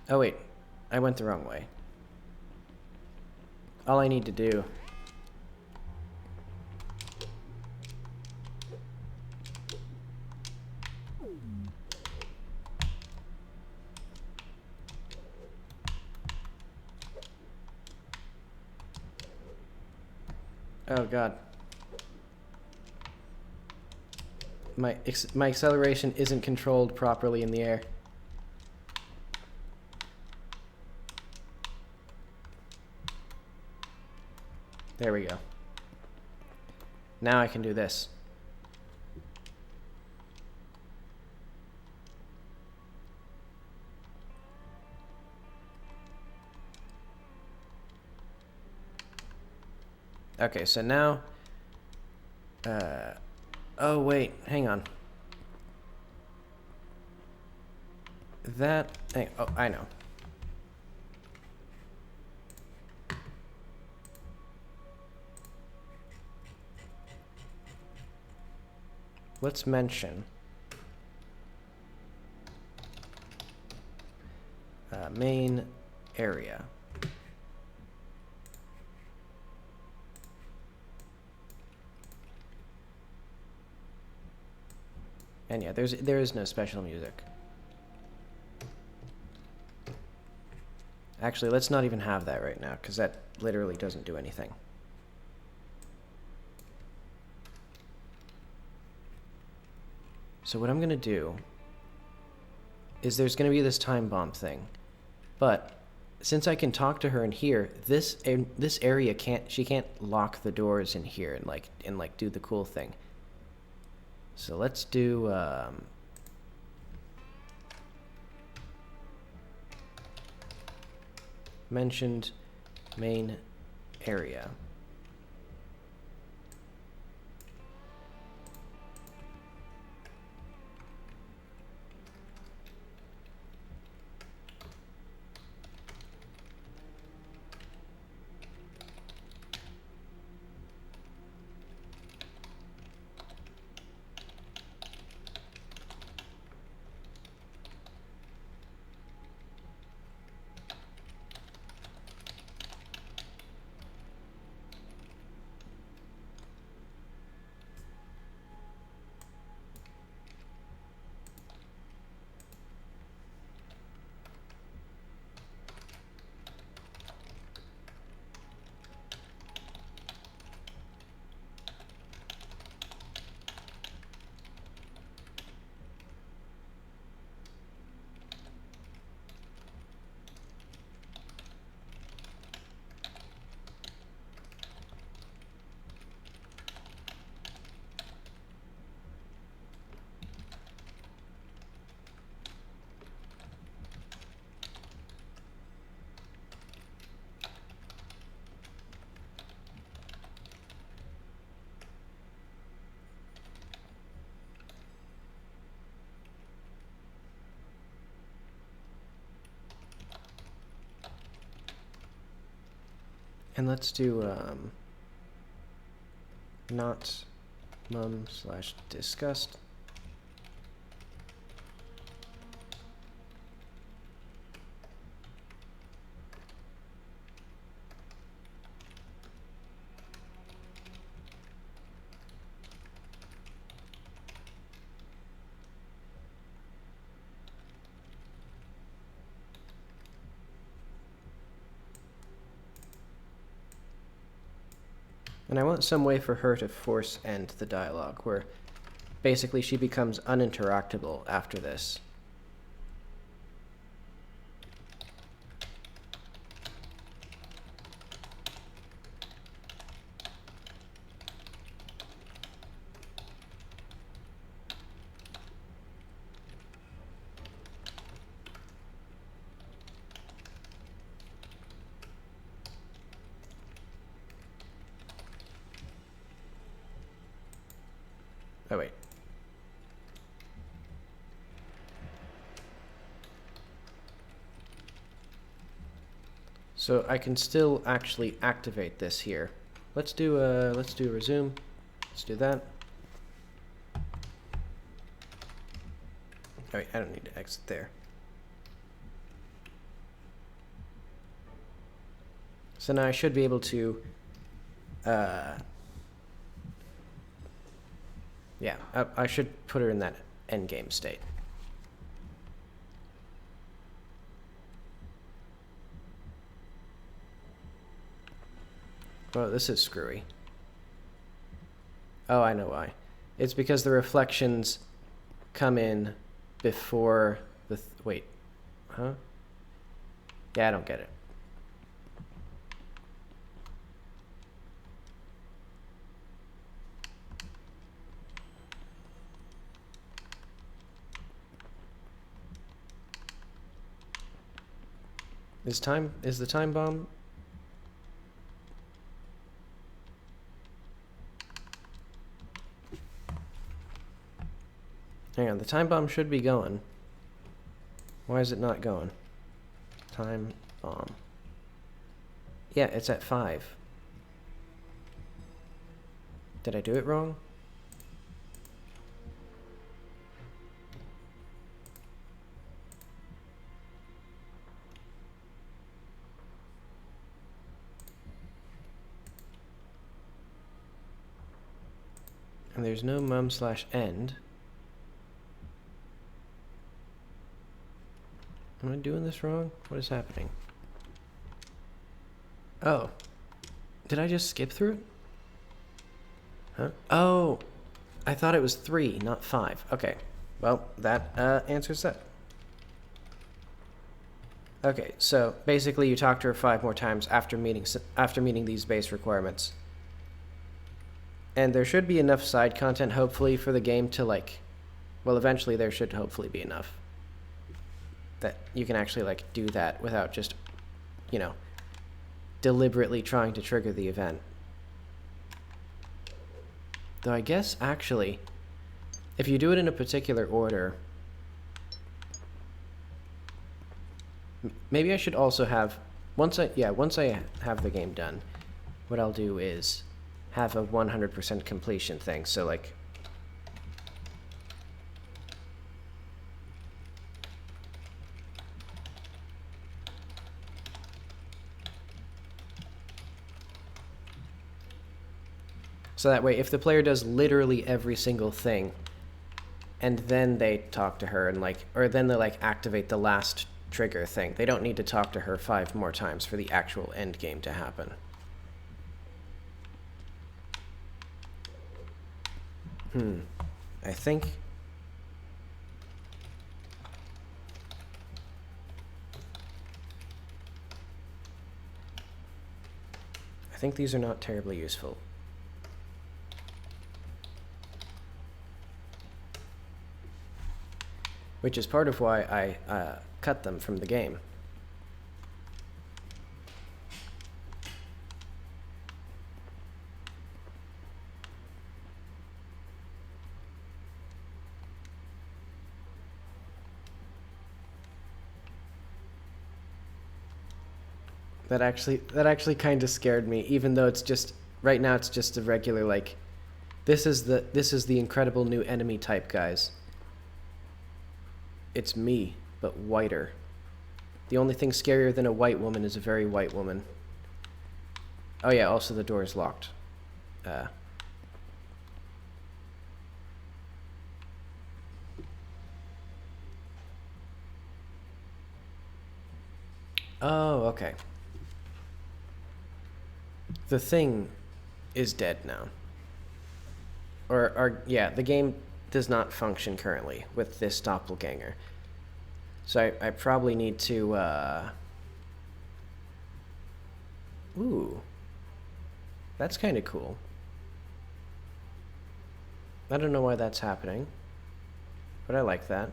Oh wait, I went the wrong way. All I need to do... Oh god. My acceleration isn't controlled properly in the air. There we go. Now I can do this. Okay, so now... oh wait, hang on. Oh, I know. Let's mention main area. And yeah, there is no special music. Actually, let's not even have that right now, because that literally doesn't do anything. So what I'm going to do is there's going to be this time bomb thing. But since I can talk to her in here, this area she can't lock the doors in here and like do the cool thing. So let's do mentioned main area. And let's do not mum/disgust. And I want some way for her to force end the dialogue where basically she becomes uninteractable after this. Oh, wait. So I can still actually activate this here. Let's do a resume. Let's do that. All right, I don't need to exit there. So now I should be able to yeah, I should put her in that endgame state. Well, this is screwy. Oh, I know why. It's because the reflections come in before the... wait. Huh? Yeah, I don't get it. Is the time bomb? Hang on, the time bomb should be going. Why is it not going? Time bomb. Yeah, it's at 5. Did I do it wrong? And there's no mum/end. Am I doing this wrong? What is happening? Oh. Did I just skip through it? Huh? Oh. I thought it was 3, not 5. Okay. Well, that answers that. Okay, so basically you talk to her 5 more times after meeting these base requirements. And there should be enough side content, hopefully, for the game to, like... well, eventually there should hopefully be enough that you can actually, like, do that without just, you know, deliberately trying to trigger the event. Though I guess, actually, if you do it in a particular order... maybe I should also have... once I have the game done, what I'll do is have a 100% completion thing. So, like... so that way, if the player does literally every single thing, and then they talk to her and, like... or then they, like, activate the last trigger thing, they don't need to talk to her 5 more times for the actual end game to happen. I think... these are not terribly useful. Which is part of why I cut them from the game. That actually kind of scared me, even though it's just right now it's just a regular, like, this is the incredible new enemy type, guys. It's me, but whiter. The only thing scarier than a white woman is a very white woman. Oh yeah, also the door is locked. Oh, okay. The thing is dead now. Or yeah, the game does not function currently with this doppelganger. So I probably need to, ooh, that's kind of cool. I don't know why that's happening, but I like that.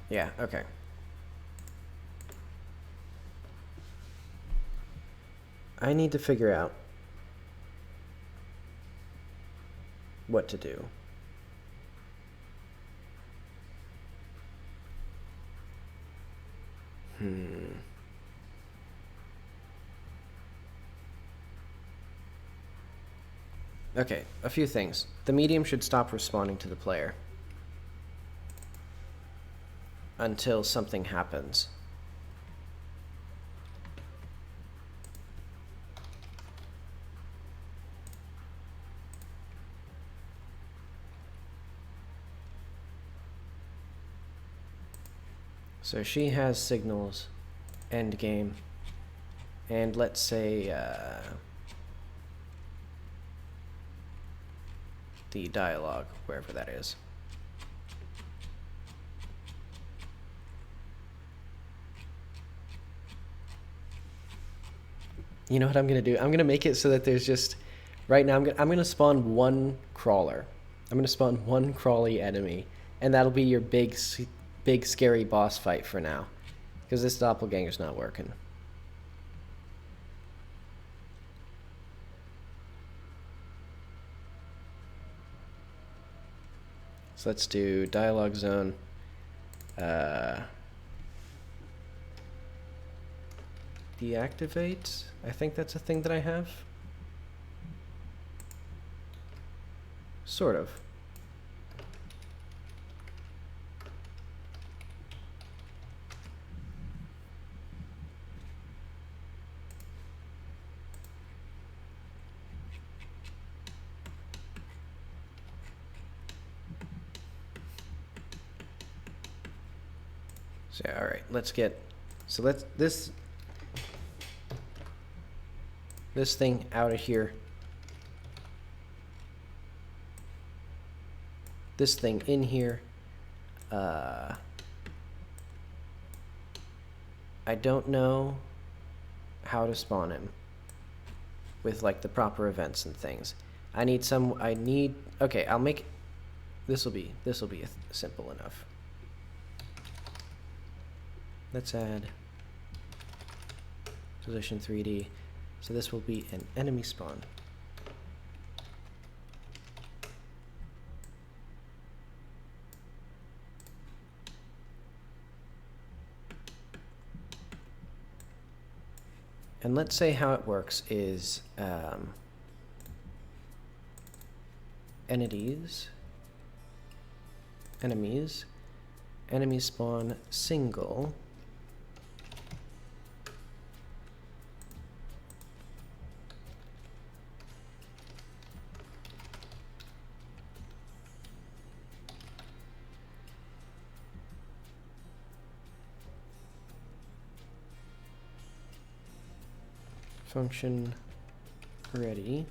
Yeah, okay. I need to figure out what to do. Okay, a few things. The medium should stop responding to the player until something happens. So she has signals, end game, and let's say the dialogue, wherever that is. You know what I'm gonna do? I'm gonna make it so that there's just, right now I'm gonna spawn one crawler. I'm gonna spawn one crawly enemy, and that'll be your big scary boss fight for now, because this doppelganger's not working. So let's do dialogue zone. Deactivate. I think that's a thing that I have. Sort of. So all right, let's get. So let's this thing out of here. This thing in here. I don't know how to spawn him with like the proper events and things. Okay, I'll make, this will be simple enough. Let's add position 3D. So this will be an enemy spawn. And let's say how it works is enemies, enemy spawn single, function ready.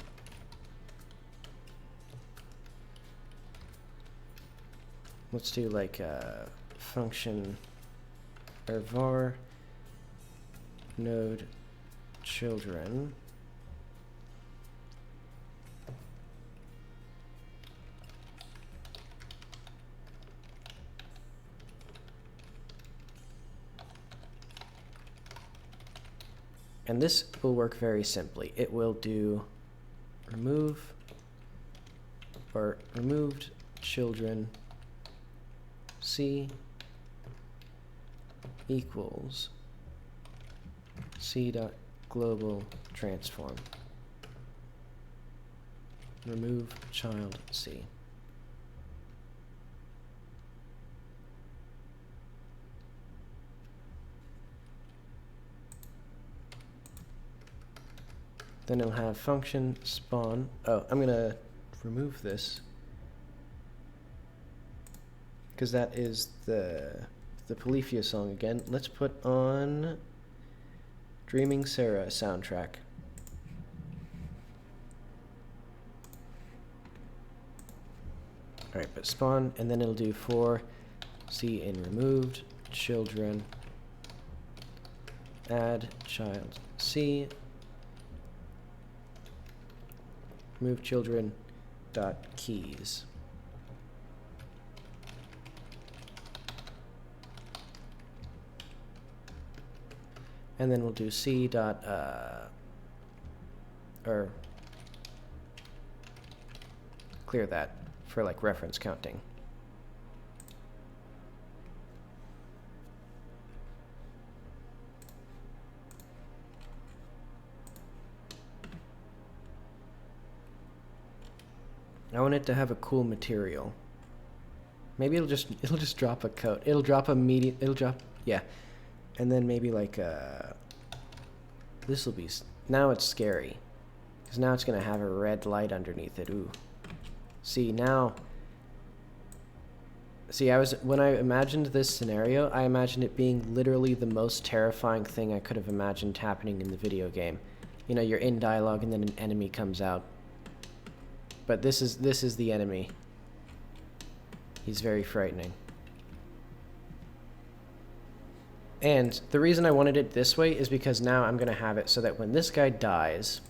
Let's do like function or var node children. And this will work very simply. It will do remove or removed children C equals C.global transform. Remove child C. Then it'll have function spawn. Oh, I'm gonna remove this because that is the Polyphia song again. Let's put on Dreaming Sarah soundtrack. Alright, but spawn, and then it'll do for C in removed, children, add child C, remove children dot keys. And then we'll do C dot, or clear that for like reference counting. I want it to have a cool material. Maybe it'll just drop a coat. It'll drop a medium. It'll drop, yeah. And then maybe like this will be, now it's scary, because now it's gonna have a red light underneath it. Ooh. See now. See, when I imagined this scenario, I imagined it being literally the most terrifying thing I could have imagined happening in the video game. You know, you're in dialogue and then an enemy comes out. But this is the enemy. He's very frightening. And the reason I wanted it this way is because now I'm gonna have it so that when this guy dies,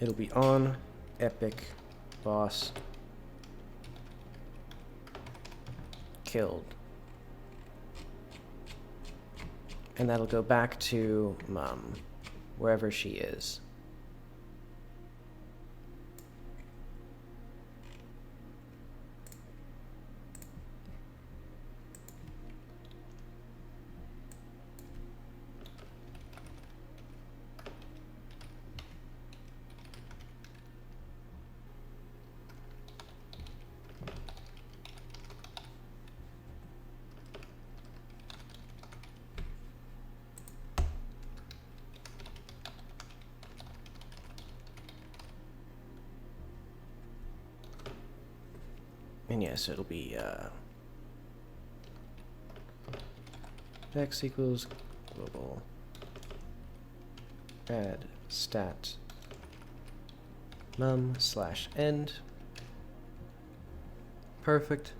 it'll be on epic boss killed. And that'll go back to Mom, wherever she is. And yes, it'll be Dex equals global add stat mum slash end. Perfect.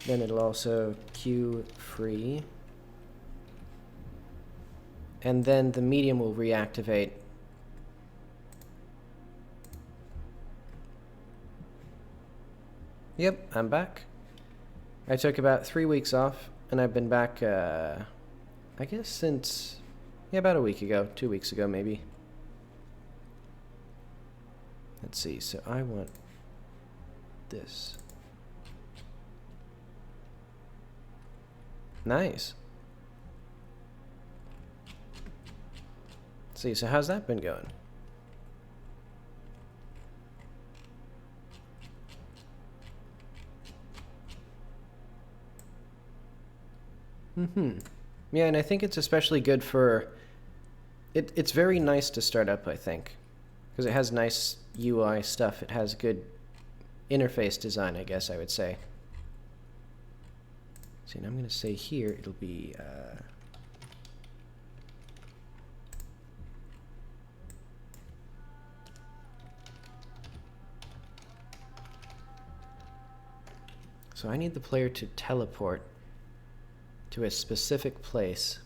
Then it'll also queue free. And then the medium will reactivate. Yep, I'm back. I took about 3 weeks off, and I've been back, I guess since, yeah, about a week ago, 2 weeks ago maybe. Let's see, so I want this. Nice. Let's see, so how's that been going? Yeah, and I think it's especially good for... It's very nice to start up, I think. Because it has nice UI stuff. It has good interface design, I guess I would say. See, and I'm going to say here, it'll be... So I need the player to teleport to a specific place.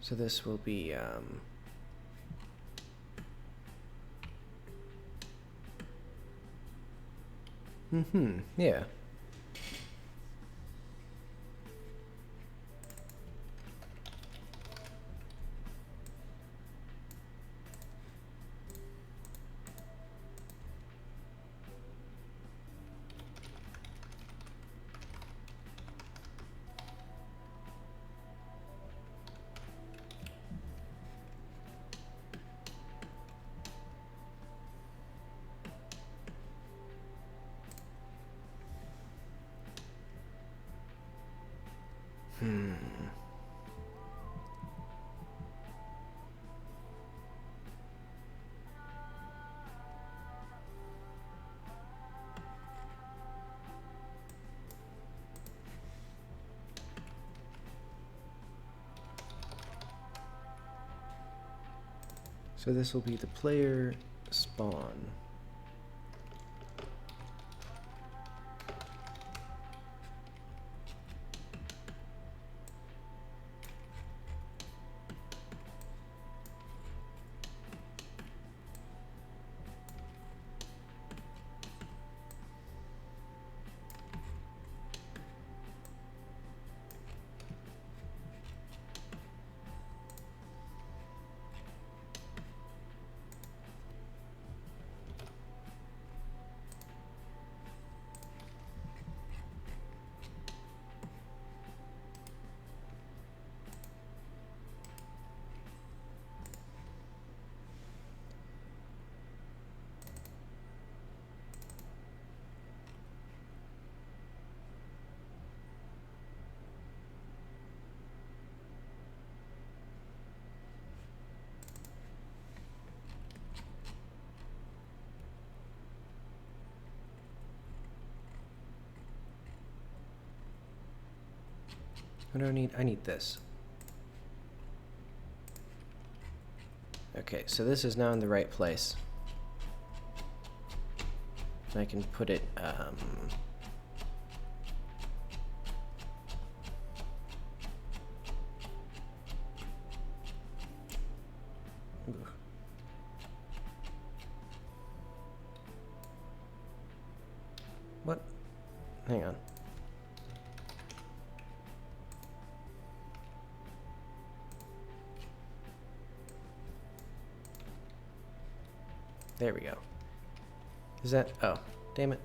So this will be, yeah. Hmm. So this will be the player spawn. What do I need? I need this. Okay, so this is now in the right place. I can put it, what? Hang on. There we go. Is that... oh, damn it.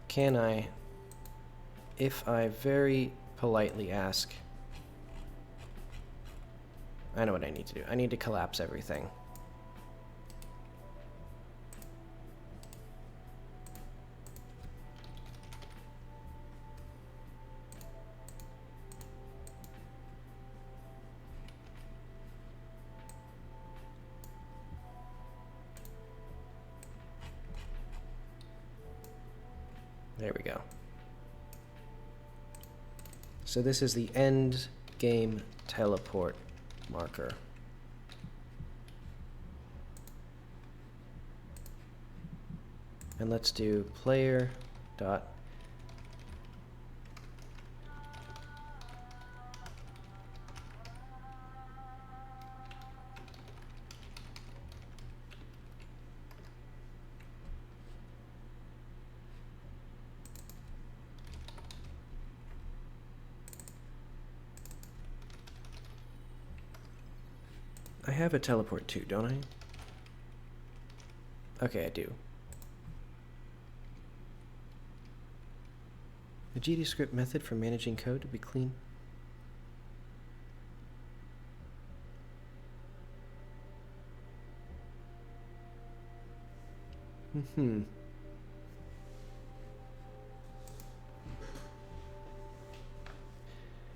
Can I, if I very politely ask... I know what I need to do. I need to collapse everything. There we go. So this is the end game teleport marker. And let's do player dot I have a teleport too, don't I? Okay, I do. The GDScript method for managing code to be clean.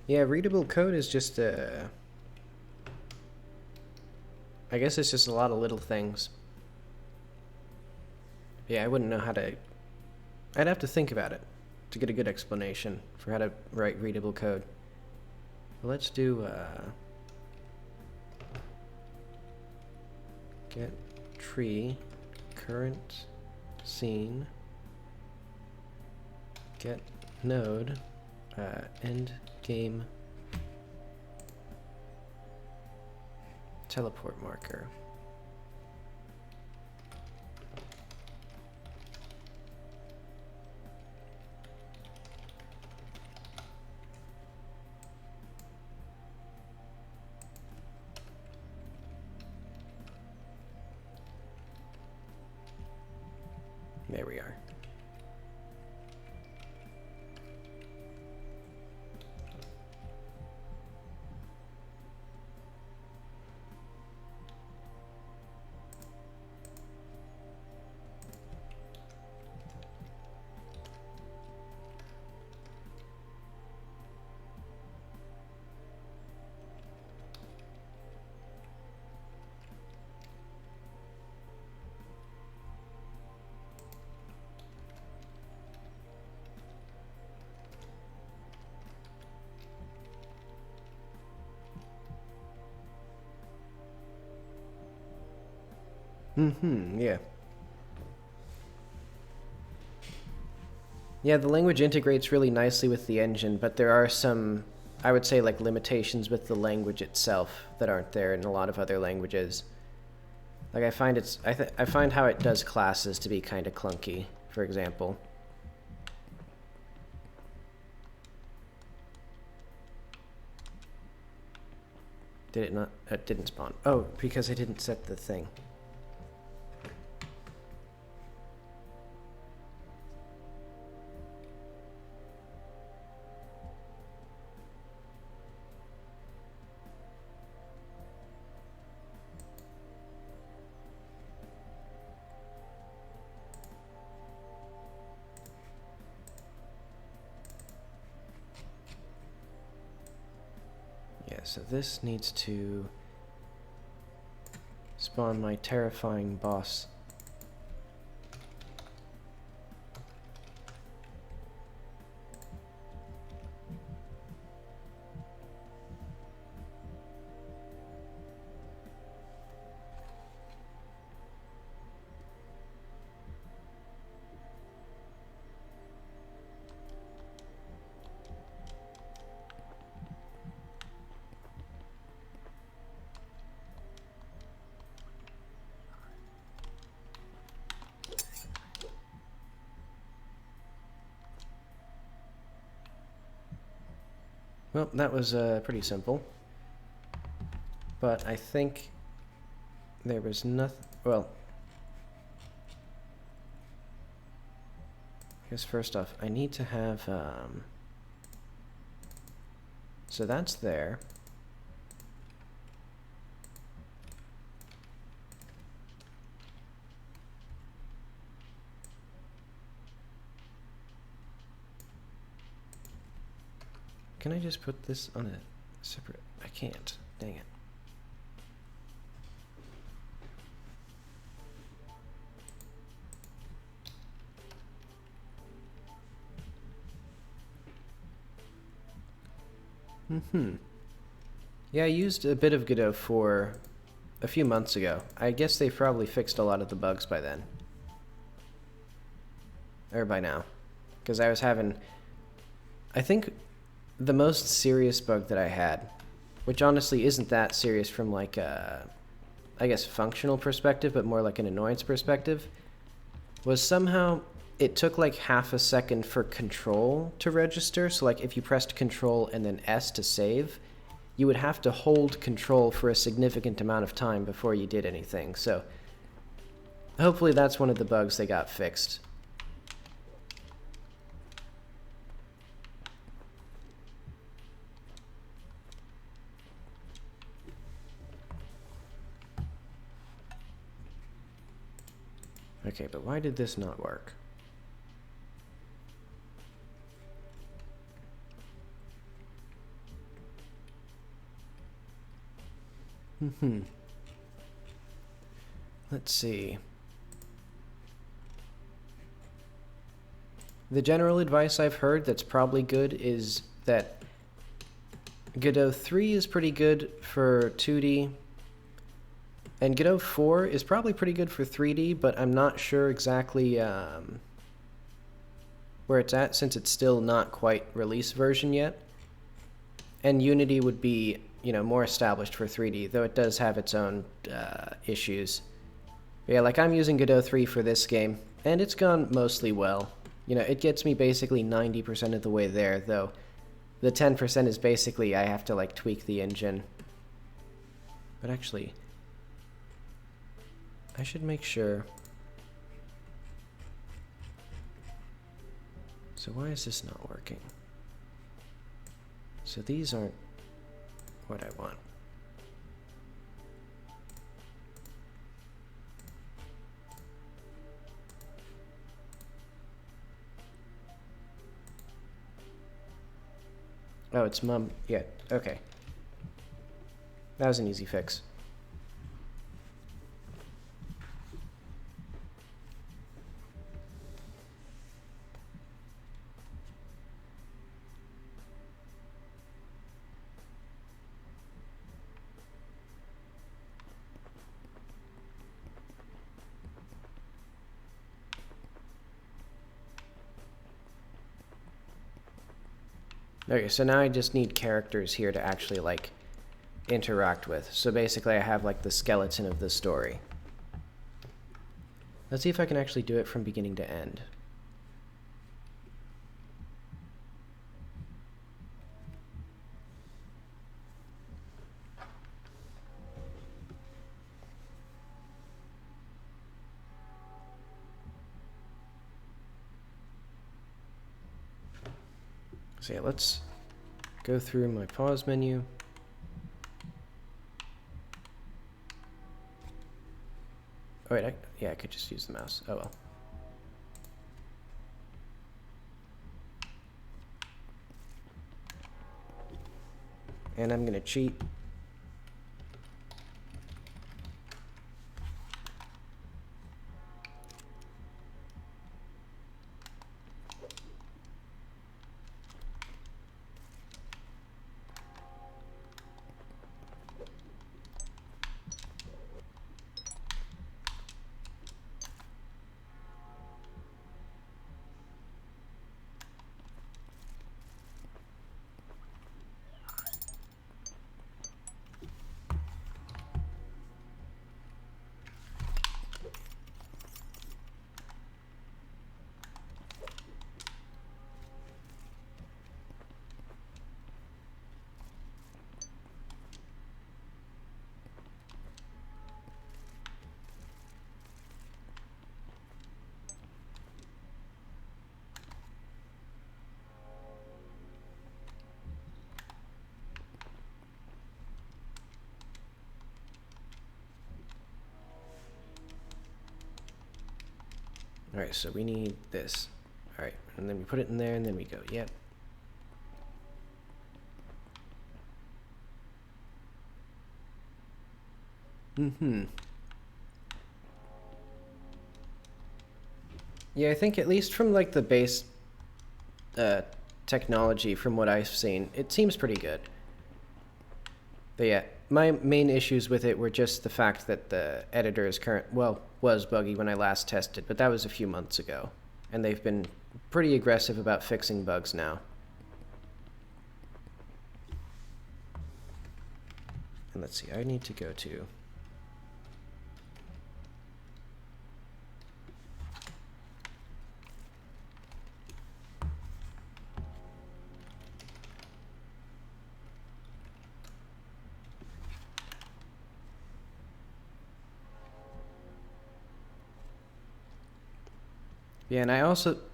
Yeah, readable code is just I guess it's just a lot of little things. Yeah, I wouldn't know how to... I'd have to think about it to get a good explanation for how to write readable code. But let's do get tree current scene get node end game teleport marker. There we are. Yeah. Yeah, the language integrates really nicely with the engine, but there are some, I would say, like limitations with the language itself that aren't there in a lot of other languages. Like I find I find how it does classes to be kind of clunky, for example. Did it not? It didn't spawn. Oh, because I didn't set the thing. Yeah, so this needs to spawn my terrifying boss. Well, that was pretty simple. But I think there was nothing. Well, I guess first off, I need to have. So that's there. Can I just put this on a separate? I can't. Dang it. Yeah, I used a bit of Godot for a few months ago. I guess they've probably fixed a lot of the bugs by then. Or by now. Because I was having... I think the most serious bug that I had, which honestly isn't that serious from like a, I guess, functional perspective, but more like an annoyance perspective, was somehow it took like half a second for control to register. So like if you pressed control and then S to save, you would have to hold control for a significant amount of time before you did anything. So hopefully that's one of the bugs they got fixed. Okay, but why did this not work? Let's see. The general advice I've heard that's probably good is that Godot 3 is pretty good for 2D, and Godot 4 is probably pretty good for 3D, but I'm not sure exactly where it's at since it's still not quite release version yet. And Unity would be, you know, more established for 3D, though it does have its own issues. But yeah, like I'm using Godot 3 for this game, and it's gone mostly well. You know, it gets me basically 90% of the way there, though the 10% is basically I have to like tweak the engine. But actually, I should make sure. So why is this not working? So these aren't what I want. Oh, it's mum. Yeah, okay. That was an easy fix. Okay, so now I just need characters here to actually, like, interact with. So basically I have, like, the skeleton of the story. Let's see if I can actually do it from beginning to end. So yeah, let's go through my pause menu. Oh wait, yeah, I could just use the mouse. Oh well. And I'm gonna cheat. All right, so we need this. All right, and then we put it in there, and then we go, yep. Yeah, I think at least from like the base technology, from what I've seen, it seems pretty good. But yeah, my main issues with it were just the fact that the editor is was buggy when I last tested, but that was a few months ago. And they've been pretty aggressive about fixing bugs now. And let's see, I need to go to... Yeah, and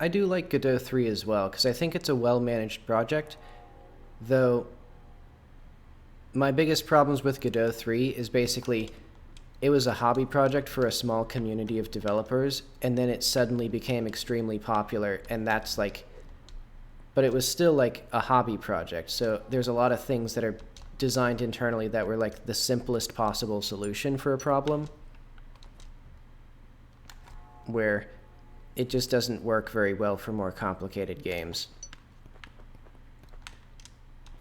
I do like Godot 3 as well, because I think it's a well-managed project, though my biggest problems with Godot 3 is basically it was a hobby project for a small community of developers, and then it suddenly became extremely popular, and that's like... But it was still like a hobby project, so there's a lot of things that are designed internally that were like the simplest possible solution for a problem, where it just doesn't work very well for more complicated games.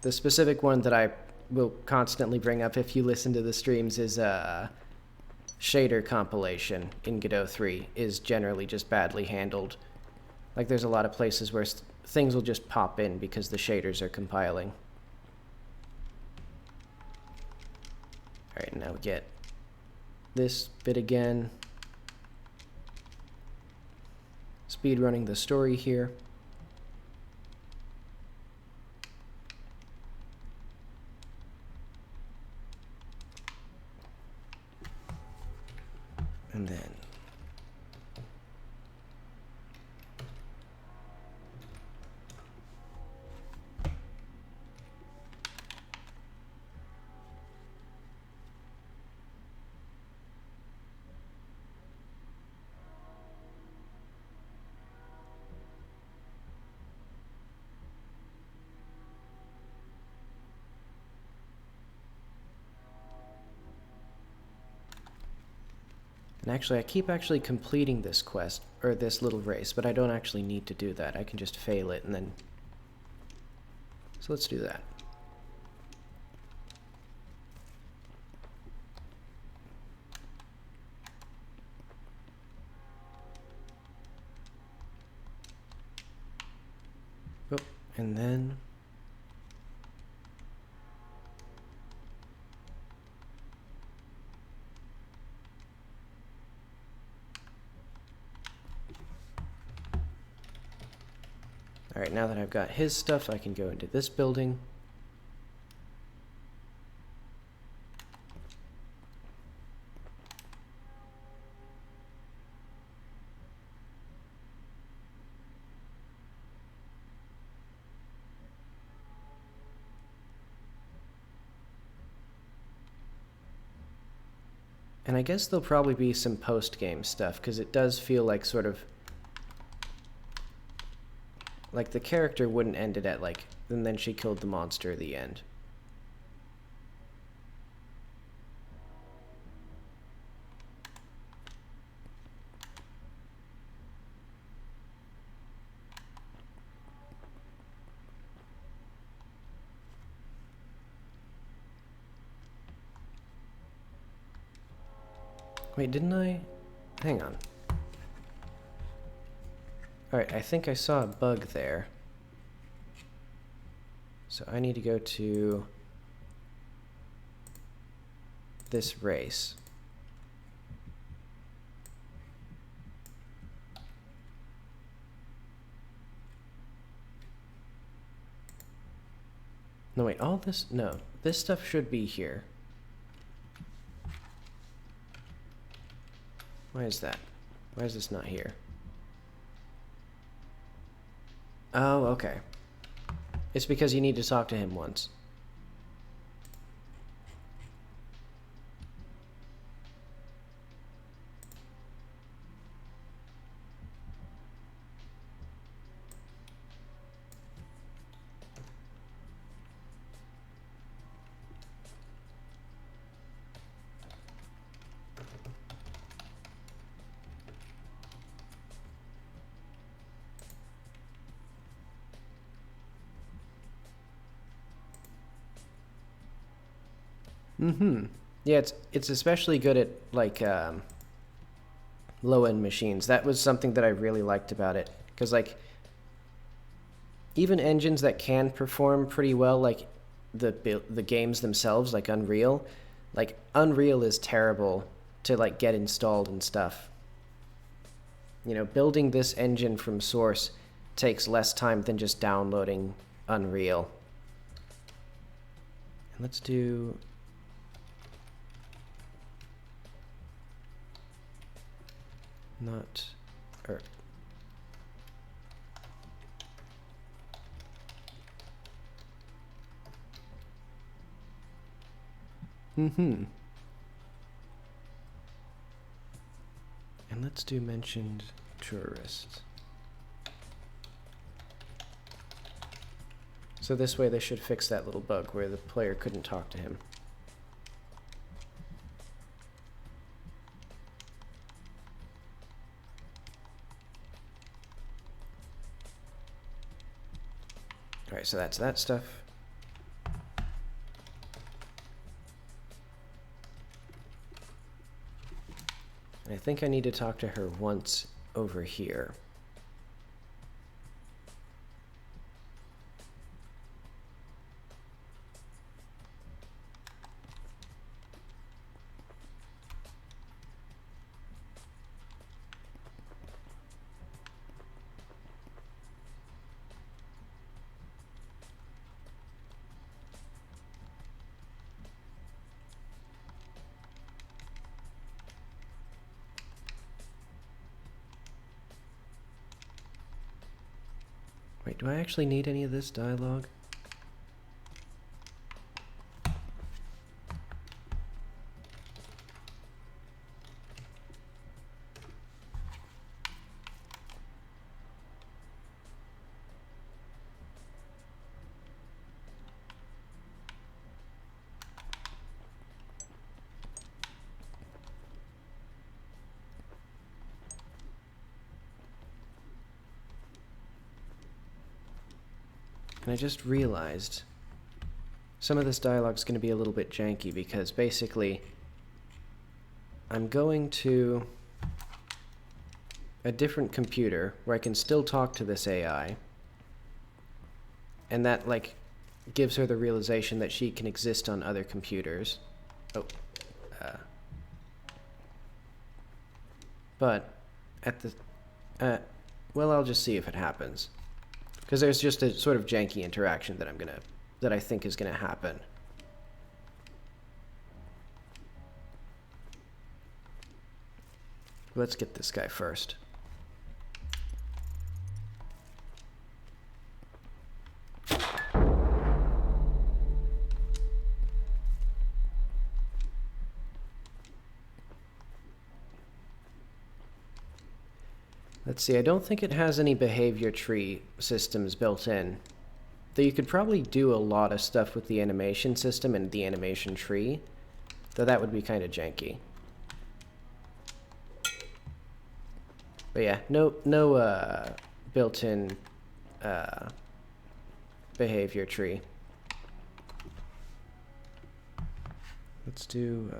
The specific one that I will constantly bring up if you listen to the streams is shader compilation in Godot 3 is generally just badly handled. Like there's a lot of places where things will just pop in because the shaders are compiling. Alright, now we get this bit again. Speed running the story here. And then actually, I keep actually completing this quest, or this little race, but I don't actually need to do that. I can just fail it and then... So let's do that. Oh, and then Alright, now that I've got his stuff, I can go into this building. And I guess there'll probably be some post-game stuff, because it does feel like sort of... like the character wouldn't end it at like, and then she killed the monster at the end. Wait, didn't I? Hang on. Alright, I think I saw a bug there. So I need to go to this race. No, wait, all this? No. This stuff should be here. Why is that? Why is this not here? Oh, okay. It's because you need to talk to him once. Mm-hmm. Yeah, it's especially good at like low-end machines. That was something that I really liked about it, because like even engines that can perform pretty well, like the games themselves, like Unreal is terrible to like get installed and stuff. You know, building this engine from source takes less time than just downloading Unreal. And let's do... not... or... Mm-hmm. And let's do mentioned tourists. So this way they should fix that little bug where the player couldn't talk to him. Alright, so that's that stuff. I think I need to talk to her once over here. Wait, do I actually need any of this dialogue? And I just realized some of this dialogue is going to be a little bit janky, because basically I'm going to a different computer where I can still talk to this AI, and that like gives her the realization that she can exist on other computers. Oh, but at the well, I'll just see if it happens. Because there's just a sort of janky interaction that I think is gonna happen. Let's get this guy first. Let's see, I don't think it has any behavior tree systems built in. Though you could probably do a lot of stuff with the animation system and the animation tree, though that would be kind of janky. But yeah, no built-in behavior tree. Let's do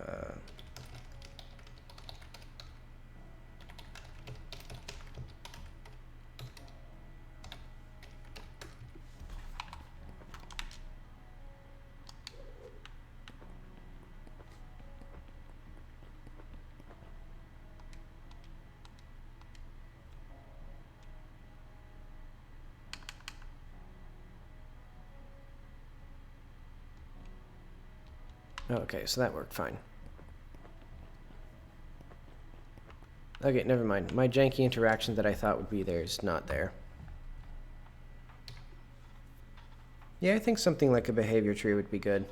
okay, so that worked fine. Okay, never mind. My janky interaction that I thought would be there is not there. Yeah, I think something like a behavior tree would be good.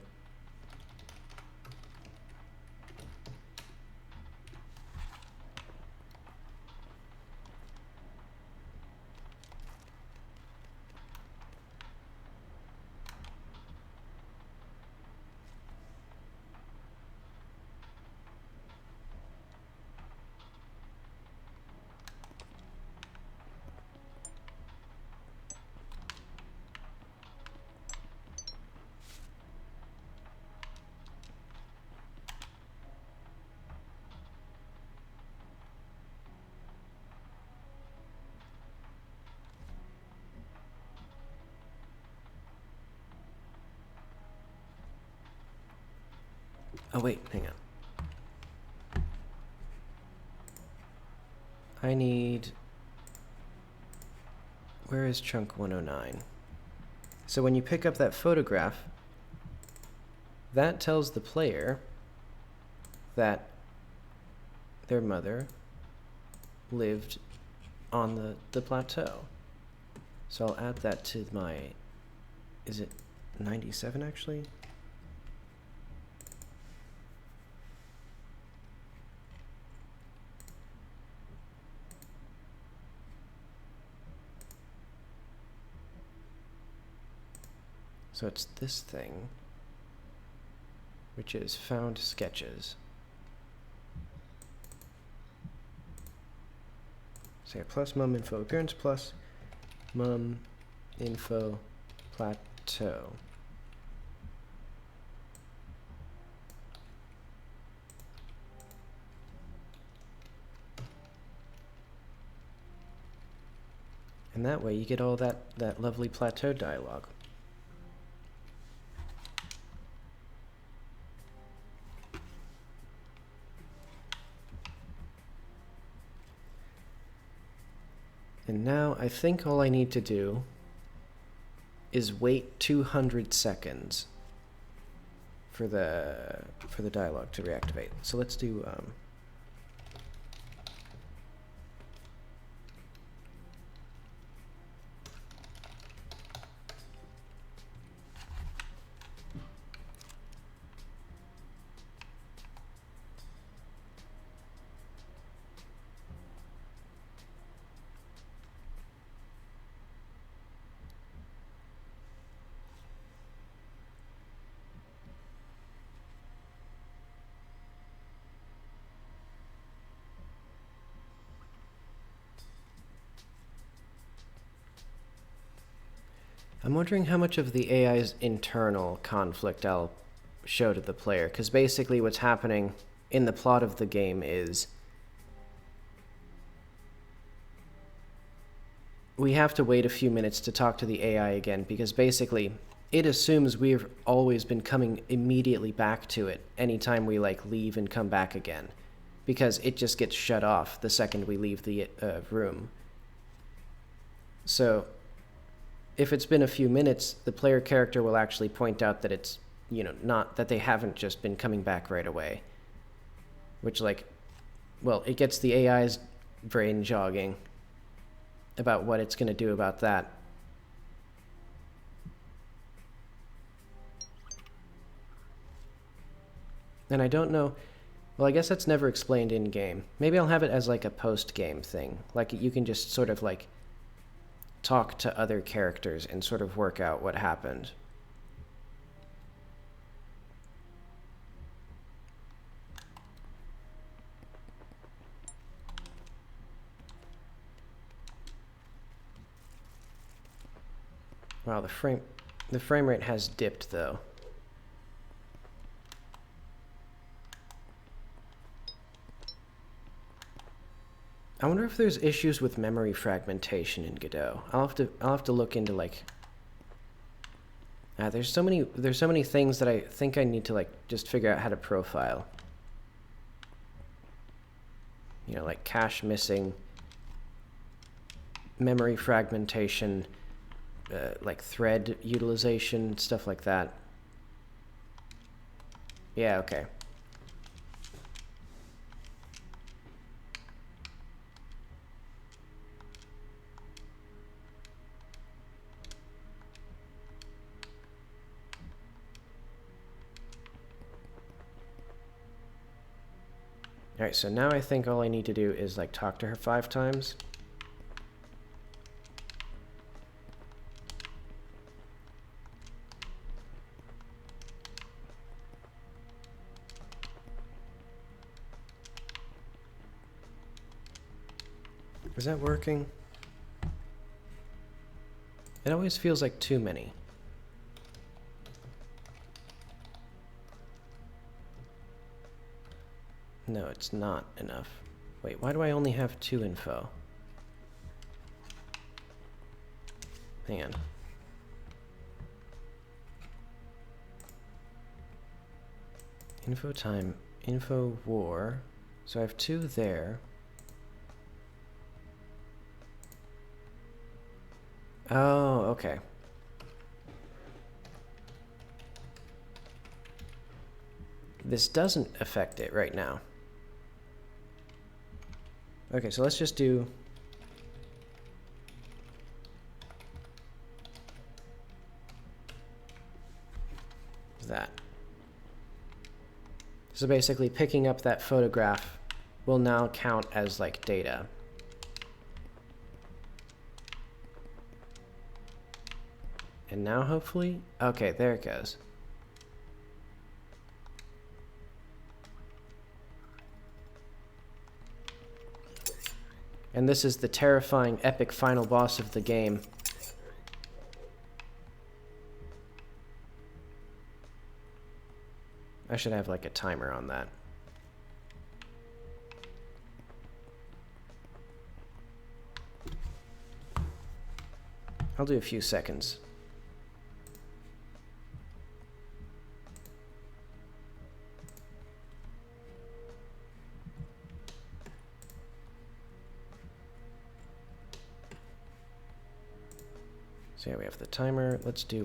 Oh wait, hang on. I need... Where is chunk 109? So when you pick up that photograph, that tells the player that their mother lived on the plateau. So I'll add that to my... Is it 97 actually? So it's this thing, which is found sketches. So yeah, plus mum info appearance plus mum info plateau. And that way you get all that lovely plateau dialogue. And now I think all I need to do is wait 200 seconds for the dialogue to reactivate. So let's do I'm wondering how much of the AI's internal conflict I'll show to the player, because basically what's happening in the plot of the game is we have to wait a few minutes to talk to the AI again, because basically it assumes we've always been coming immediately back to it anytime we like leave and come back again, because it just gets shut off the second we leave the room. So if it's been a few minutes, the player character will actually point out that it's, not that they haven't just been coming back right away. Which, like, well, it gets the AI's brain jogging about what it's going to do about that. And I don't know. Well, I guess that's never explained in-game. Maybe I'll have it as, like, a post-game thing. Like, you can just sort of, like, talk to other characters and sort of work out what happened. Wow, the frame rate has dipped, though. I wonder if there's issues with memory fragmentation in Godot. I'll have to look into, like, there's so many things that I think I need to, like, just figure out how to profile. Like cache missing, memory fragmentation, like thread utilization, stuff like that. Yeah, okay. Alright, so now I think all I need to do is, like, talk to her 5 times. Is that working? It always feels like too many. No, it's not enough. Wait, why do I only have 2 info? Hang on. Info time, info war. So I have 2 there. Oh, okay. This doesn't affect it right now. Okay, so let's just do that. So basically picking up that photograph will now count as, like, data. And now hopefully, okay, there it goes. And this is the terrifying, epic final boss of the game. I should have, like, a timer on that. I'll do a few seconds. So yeah, we have the timer. Let's do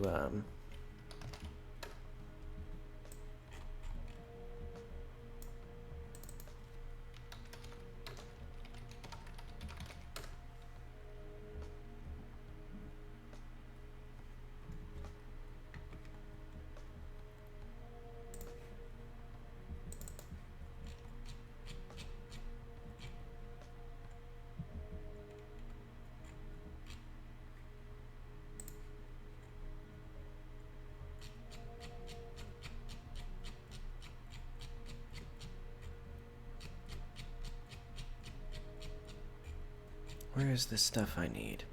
where is the stuff I need?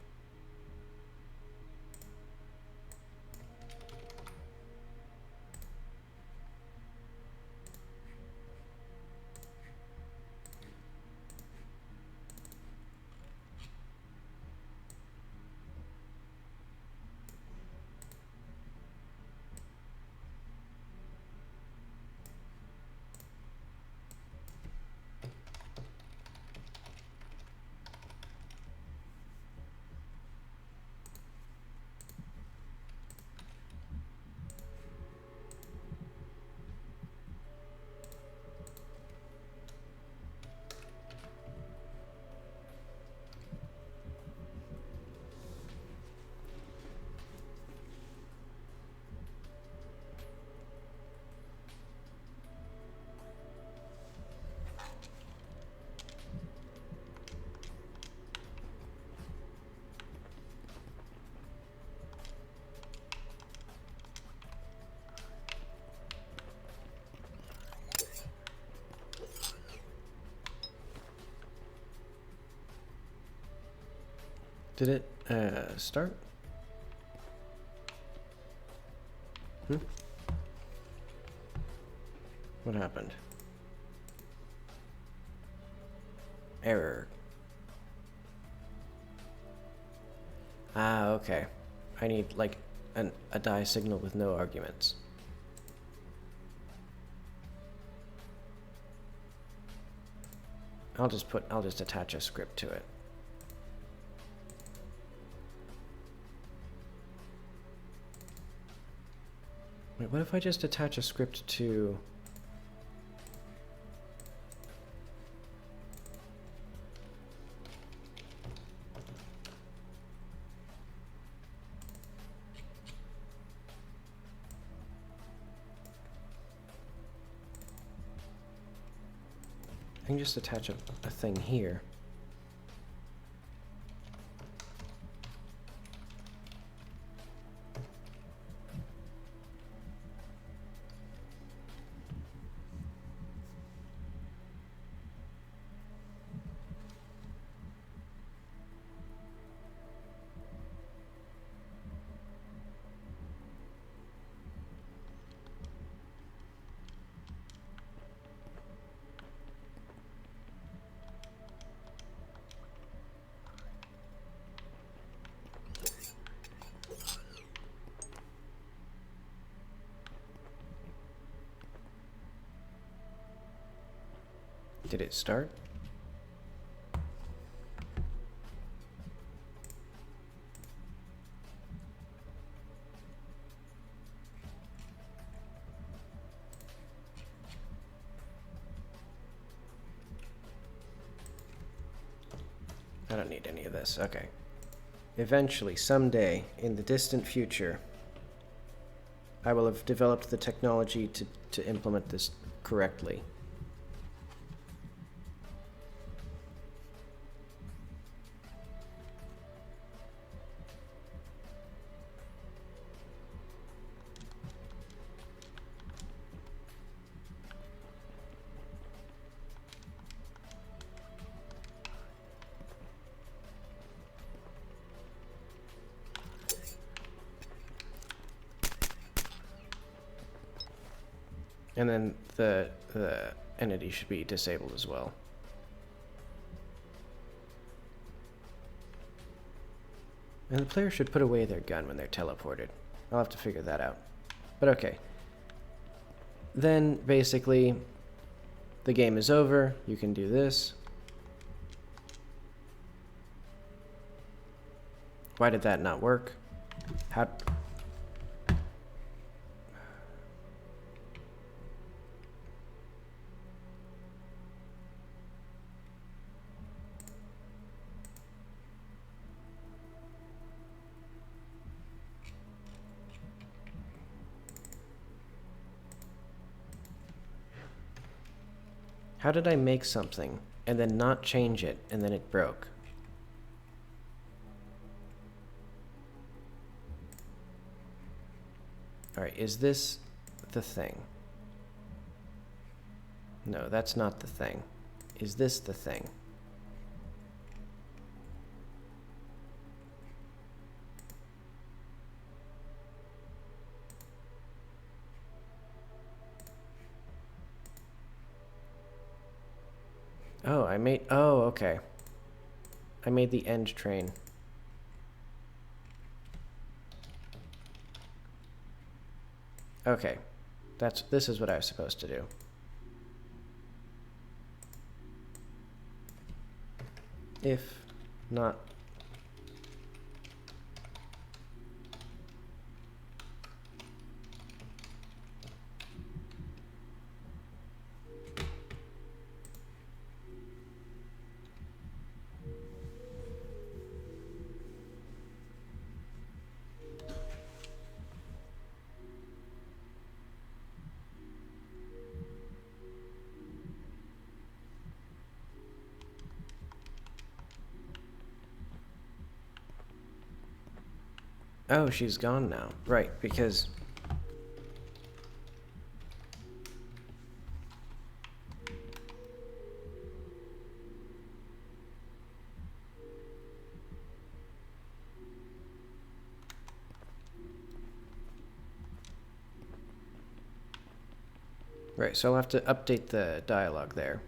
Did it start? What happened? Error. Ah, okay. I need like a die signal with no arguments. I'll just attach a script to it. Wait, what if I just attach a script to... I can just attach a thing here. Did it start? I don't need any of this. Okay. Eventually, someday, in the distant future, I will have developed the technology to implement this correctly. And then the entity should be disabled as well. And the player should put away their gun when they're teleported. I'll have to figure that out. But okay. Then, basically, the game is over. You can do this. Why did that not work? How... How did I make something and then not change it and then it broke? Alright, is this the thing? No, that's not the thing. Is this the thing? Oh, oh, okay. I made the end train. Okay. This is what I was supposed to do. If not... Oh, she's gone now. Right, because... Right, so I'll have to update the dialogue there.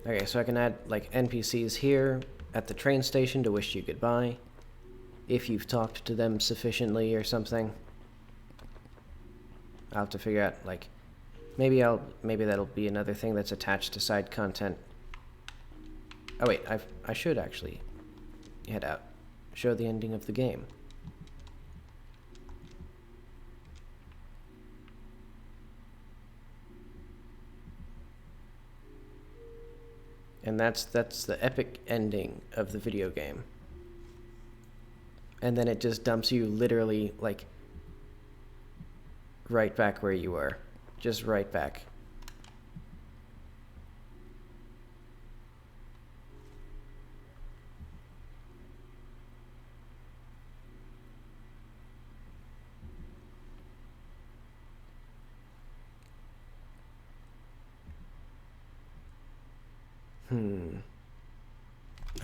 Okay, so I can add, like, NPCs here at the train station to wish you goodbye, if you've talked to them sufficiently or something. I'll have to figure out, like, maybe that'll be another thing that's attached to side content. Oh wait, I should actually head out, show the ending of the game. And that's the epic ending of the video game. And then it just dumps you literally, like, right back where you were. Just right back.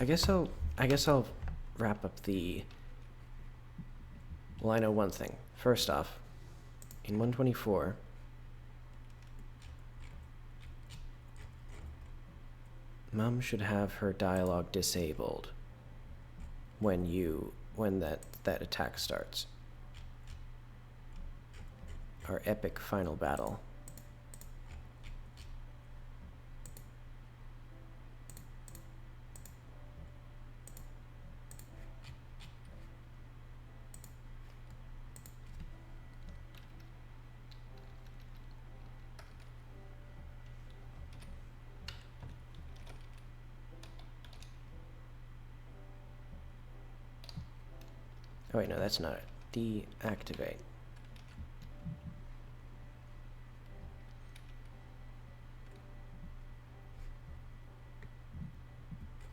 I guess I'll wrap up the... Well, I know one thing. First off, in 124, Mom should have her dialogue disabled when that attack starts. Our epic final battle. Oh wait, no, that's not it. Deactivate.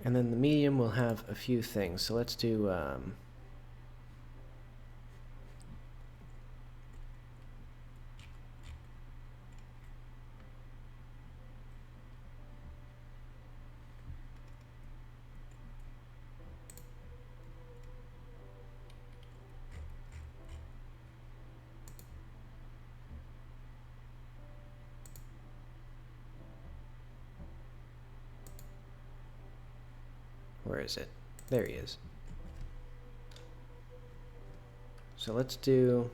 And then the medium will have a few things. So let's do where is it? There he is. So let's do...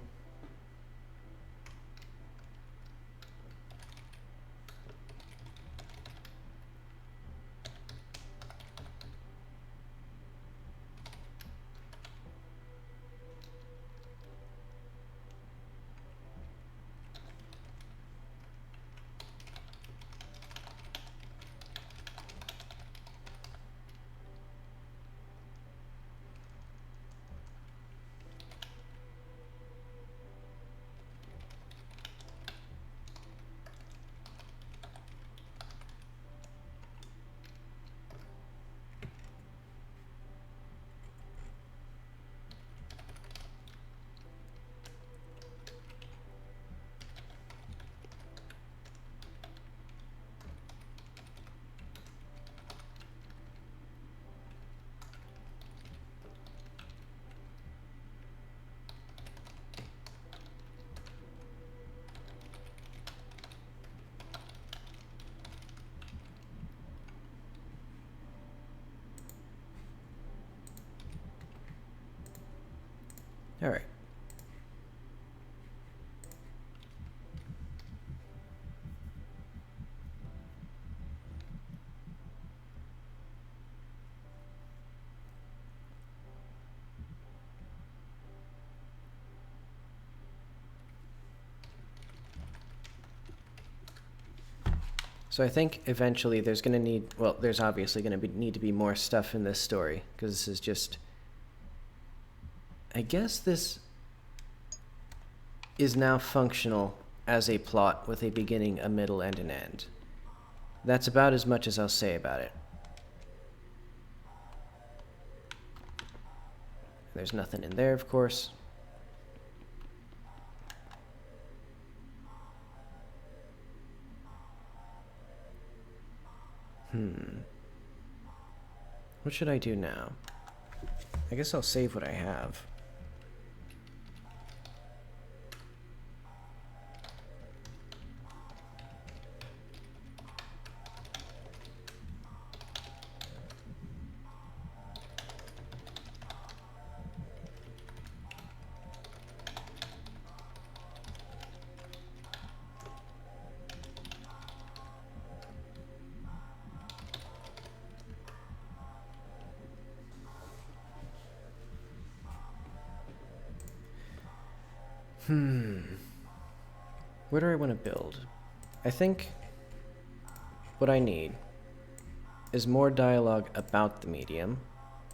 All right. So I think eventually there's going to need... Well, there's obviously going to need to be more stuff in this story, because this is just... I guess this is now functional as a plot with a beginning, a middle, and an end. That's about as much as I'll say about it. There's nothing in there, of course. What should I do now? I guess I'll save what I have. Where do I want to build? I think what I need is more dialogue about the medium.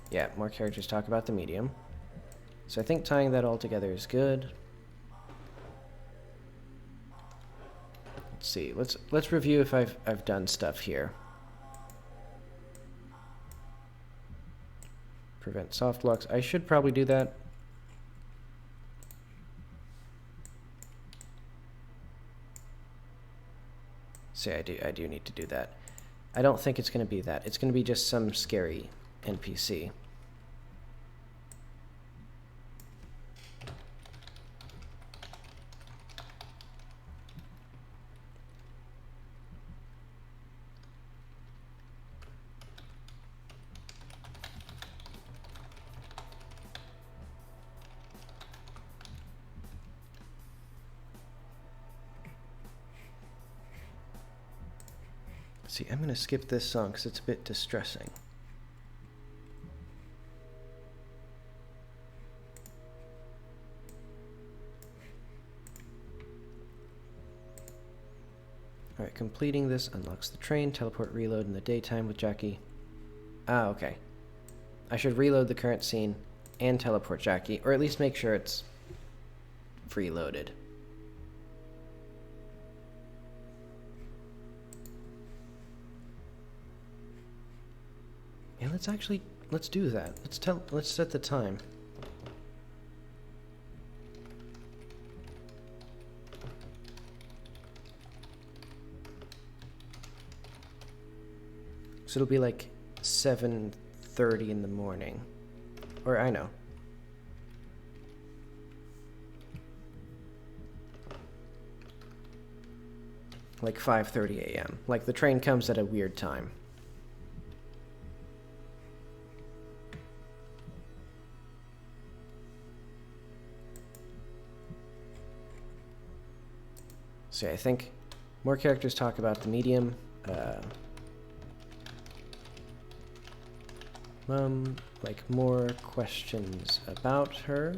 Yeah, more characters talk about the medium. So I think tying that all together is good. Let's see. Let's review if I've done stuff here. Prevent soft locks. I should probably do that. See, I do need to do that. I don't think it's going to be that. It's going to be just some scary NPC. See, I'm going to skip this song because it's a bit distressing. Alright, completing this unlocks the train, teleport reload in the daytime with Jackie. Ah, okay. I should reload the current scene and teleport Jackie, or at least make sure it's freeloaded. Yeah, let's do that. Let's set the time. So it'll be like 7:30 in the morning. Or I know. Like 5:30 a.m. Like the train comes at a weird time. See, I think more characters talk about the medium. Like more questions about her.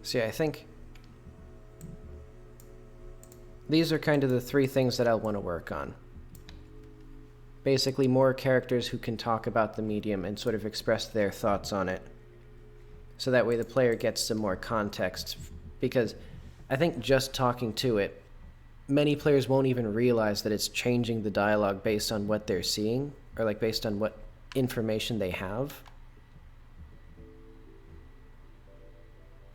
See, I think these are kind of the three things that I'll want to work on. Basically, more characters who can talk about the medium and sort of express their thoughts on it. So that way the player gets some more context. Because I think just talking to it, many players won't even realize that it's changing the dialogue based on what they're seeing, or like based on what information they have.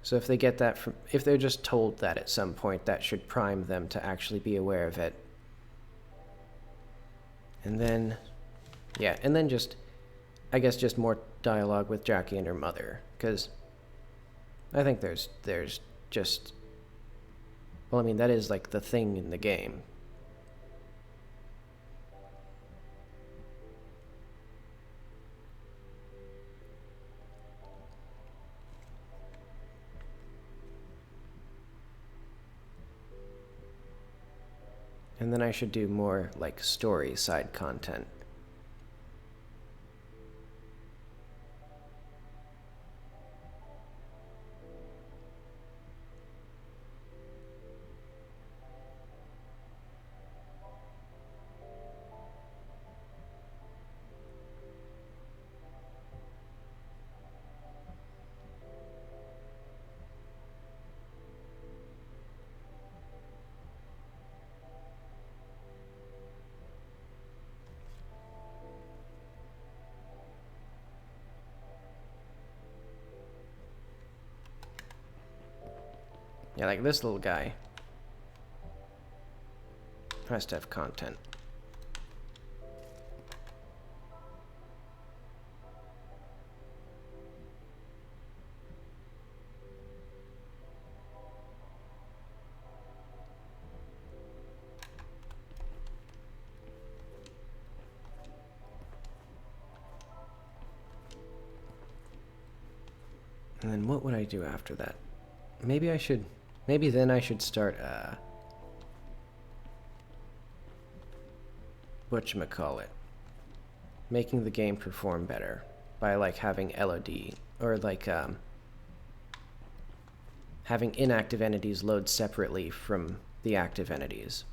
So if they get that from, if they're just told that at some point, that should prime them to actually be aware of it. And then, yeah, and then just, I guess just more dialogue with Jackie and her mother, because I think there's just, well, I mean, that is like the thing in the game. And then I should do more like story side content. Yeah, like this little guy has to have content. And then what would I do after that? Maybe then I should start, whatchamacallit, making the game perform better by, like, having LOD, or, like, having inactive entities load separately from the active entities.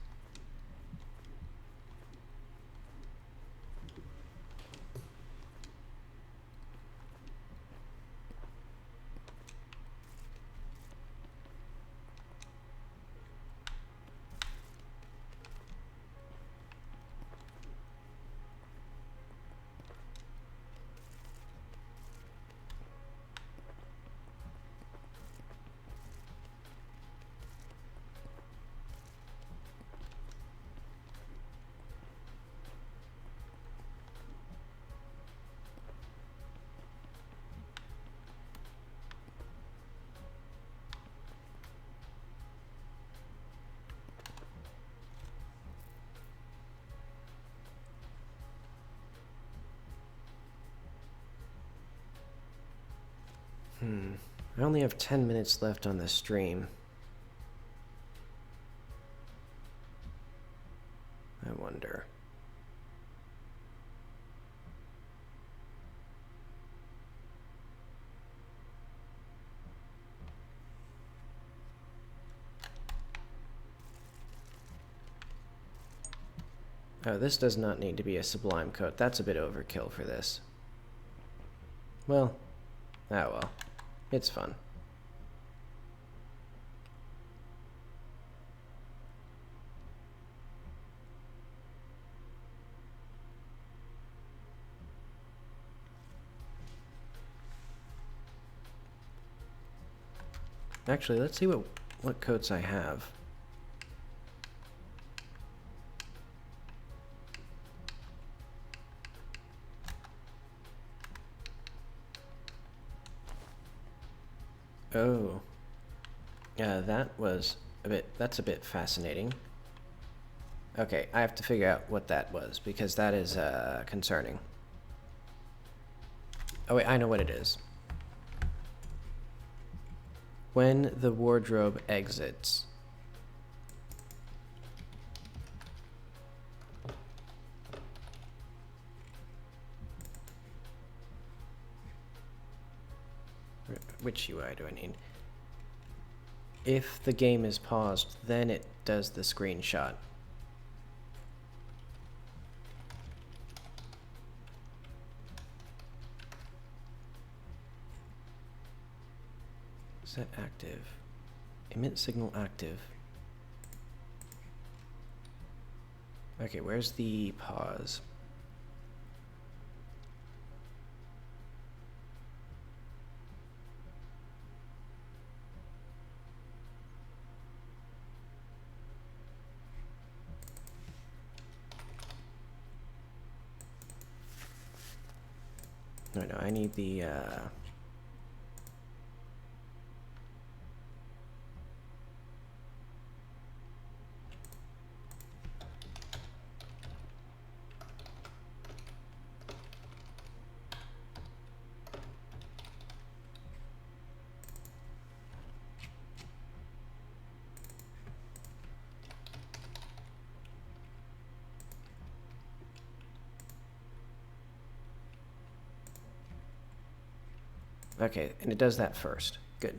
I only have 10 minutes left on this stream. I wonder. Oh, this does not need to be a Sublime coat. That's a bit overkill for this. Well, oh well. It's fun. Actually, let's see what coats I have. Oh. Yeah, that's a bit fascinating. Okay, I have to figure out what that was, because that is, concerning. Oh wait, I know what it is. When the wardrobe exits. Which UI do I need? If the game is paused, then it does the screenshot. Set active. Emit signal active. Okay, where's the pause? No, I need the, okay, and it does that first. Good.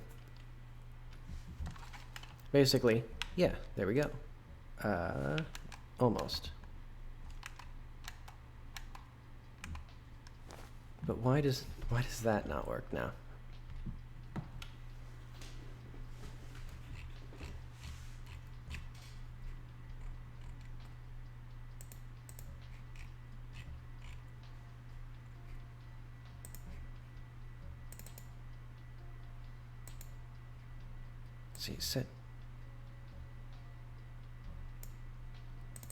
Basically, yeah, there we go. Almost. But why does that not work now? let's see,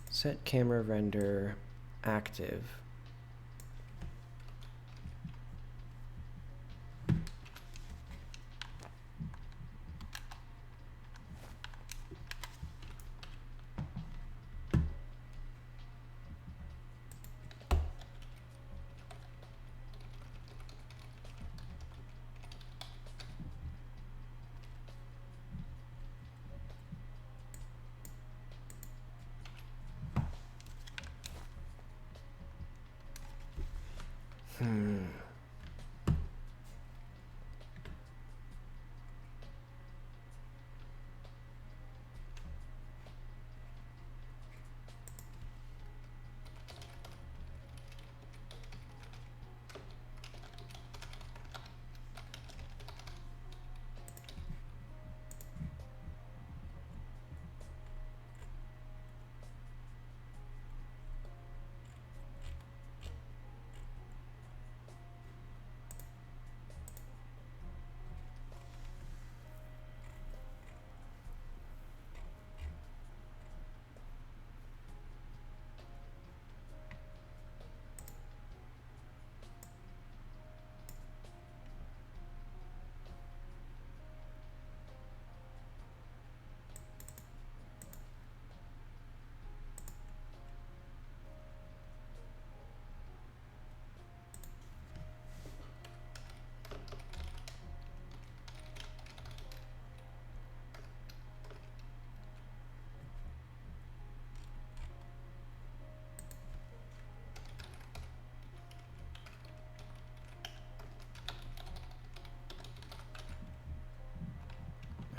set camera render active.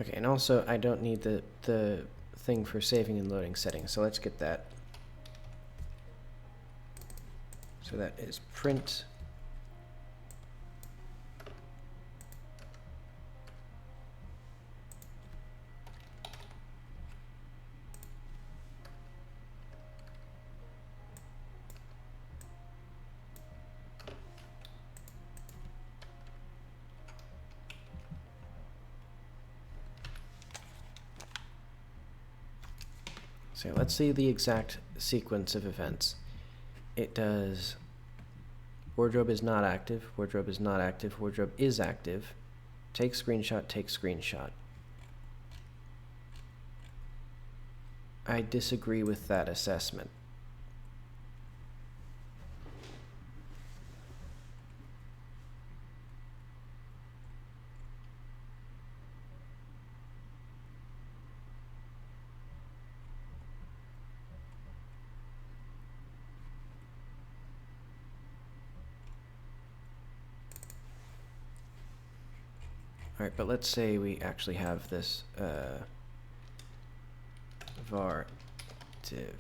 Okay, and also I don't need the thing for saving and loading settings, so let's get that. So that is print. So let's see the exact sequence of events. It does wardrobe is not active, wardrobe is not active, wardrobe is active, take screenshot, take screenshot. I disagree with that assessment. All right, but let's say we actually have this var div.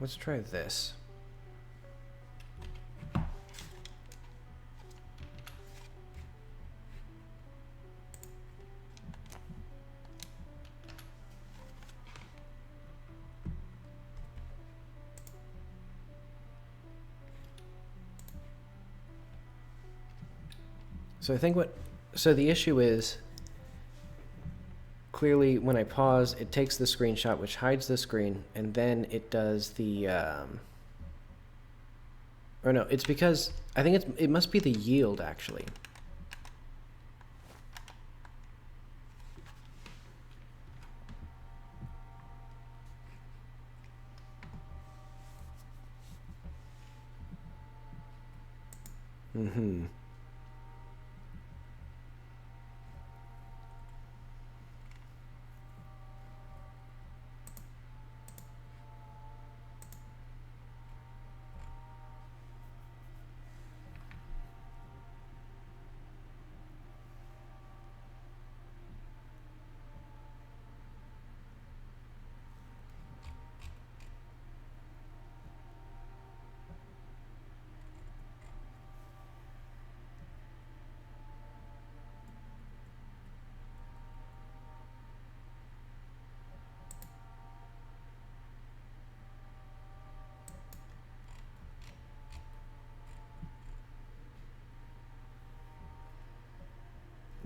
Let's try this. So I think so the issue is, clearly when I pause, it takes the screenshot, which hides the screen, and then it does the, or no, it's because, I think it must be the yield, actually. Mm-hmm.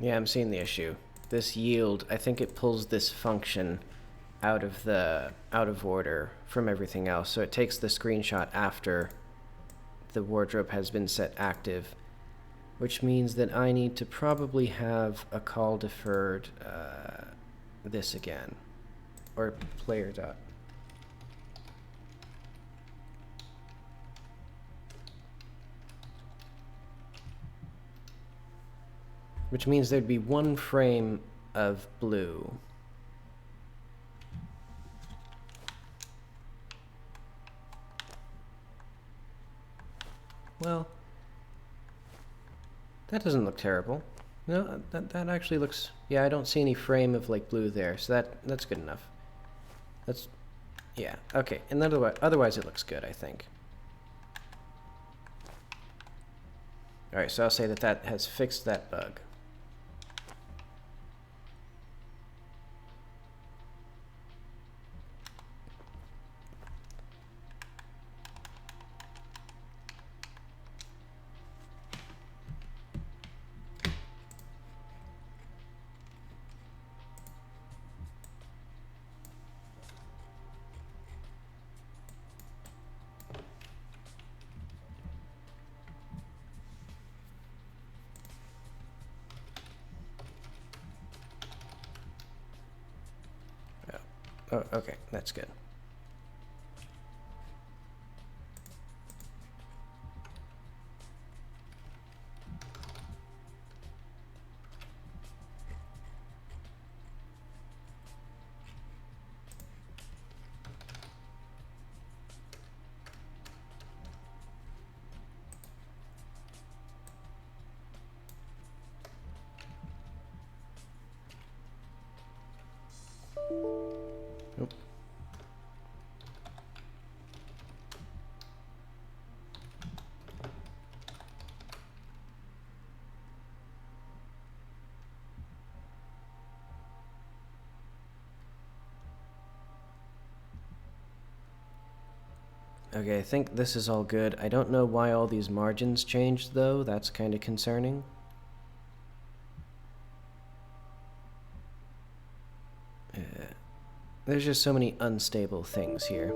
Yeah, I'm seeing the issue. This yield, I think it pulls this function out of order from everything else. So it takes the screenshot after the wardrobe has been set active, which means that I need to probably have a call deferred this again, or player dot. Which means there'd be one frame of blue. Well, that doesn't look terrible. No, that actually looks... Yeah, I don't see any frame of, like, blue there, so that's good enough. That's... Yeah, okay. And otherwise it looks good, I think. Alright, so I'll say that has fixed that bug. Oh, okay, that's good. Nope. Okay, I think this is all good. I don't know why all these margins changed, though. That's kind of concerning. There's just so many unstable things here.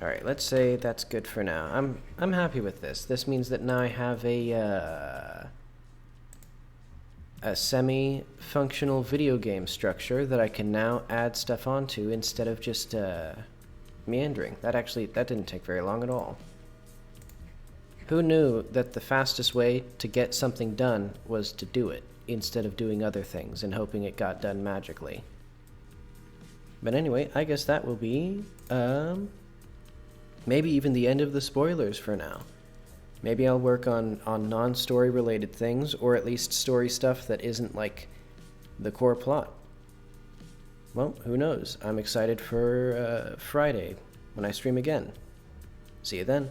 Alright, let's say that's good for now. I'm happy with this. This means that now I have a semi-functional video game structure that I can now add stuff onto instead of just meandering. That didn't take very long at all. Who knew that the fastest way to get something done was to do it, instead of doing other things and hoping it got done magically? But anyway, I guess that will be, maybe even the end of the spoilers for now. Maybe I'll work on non-story related things, or at least story stuff that isn't like the core plot. Well, who knows? I'm excited for Friday when I stream again. See you then.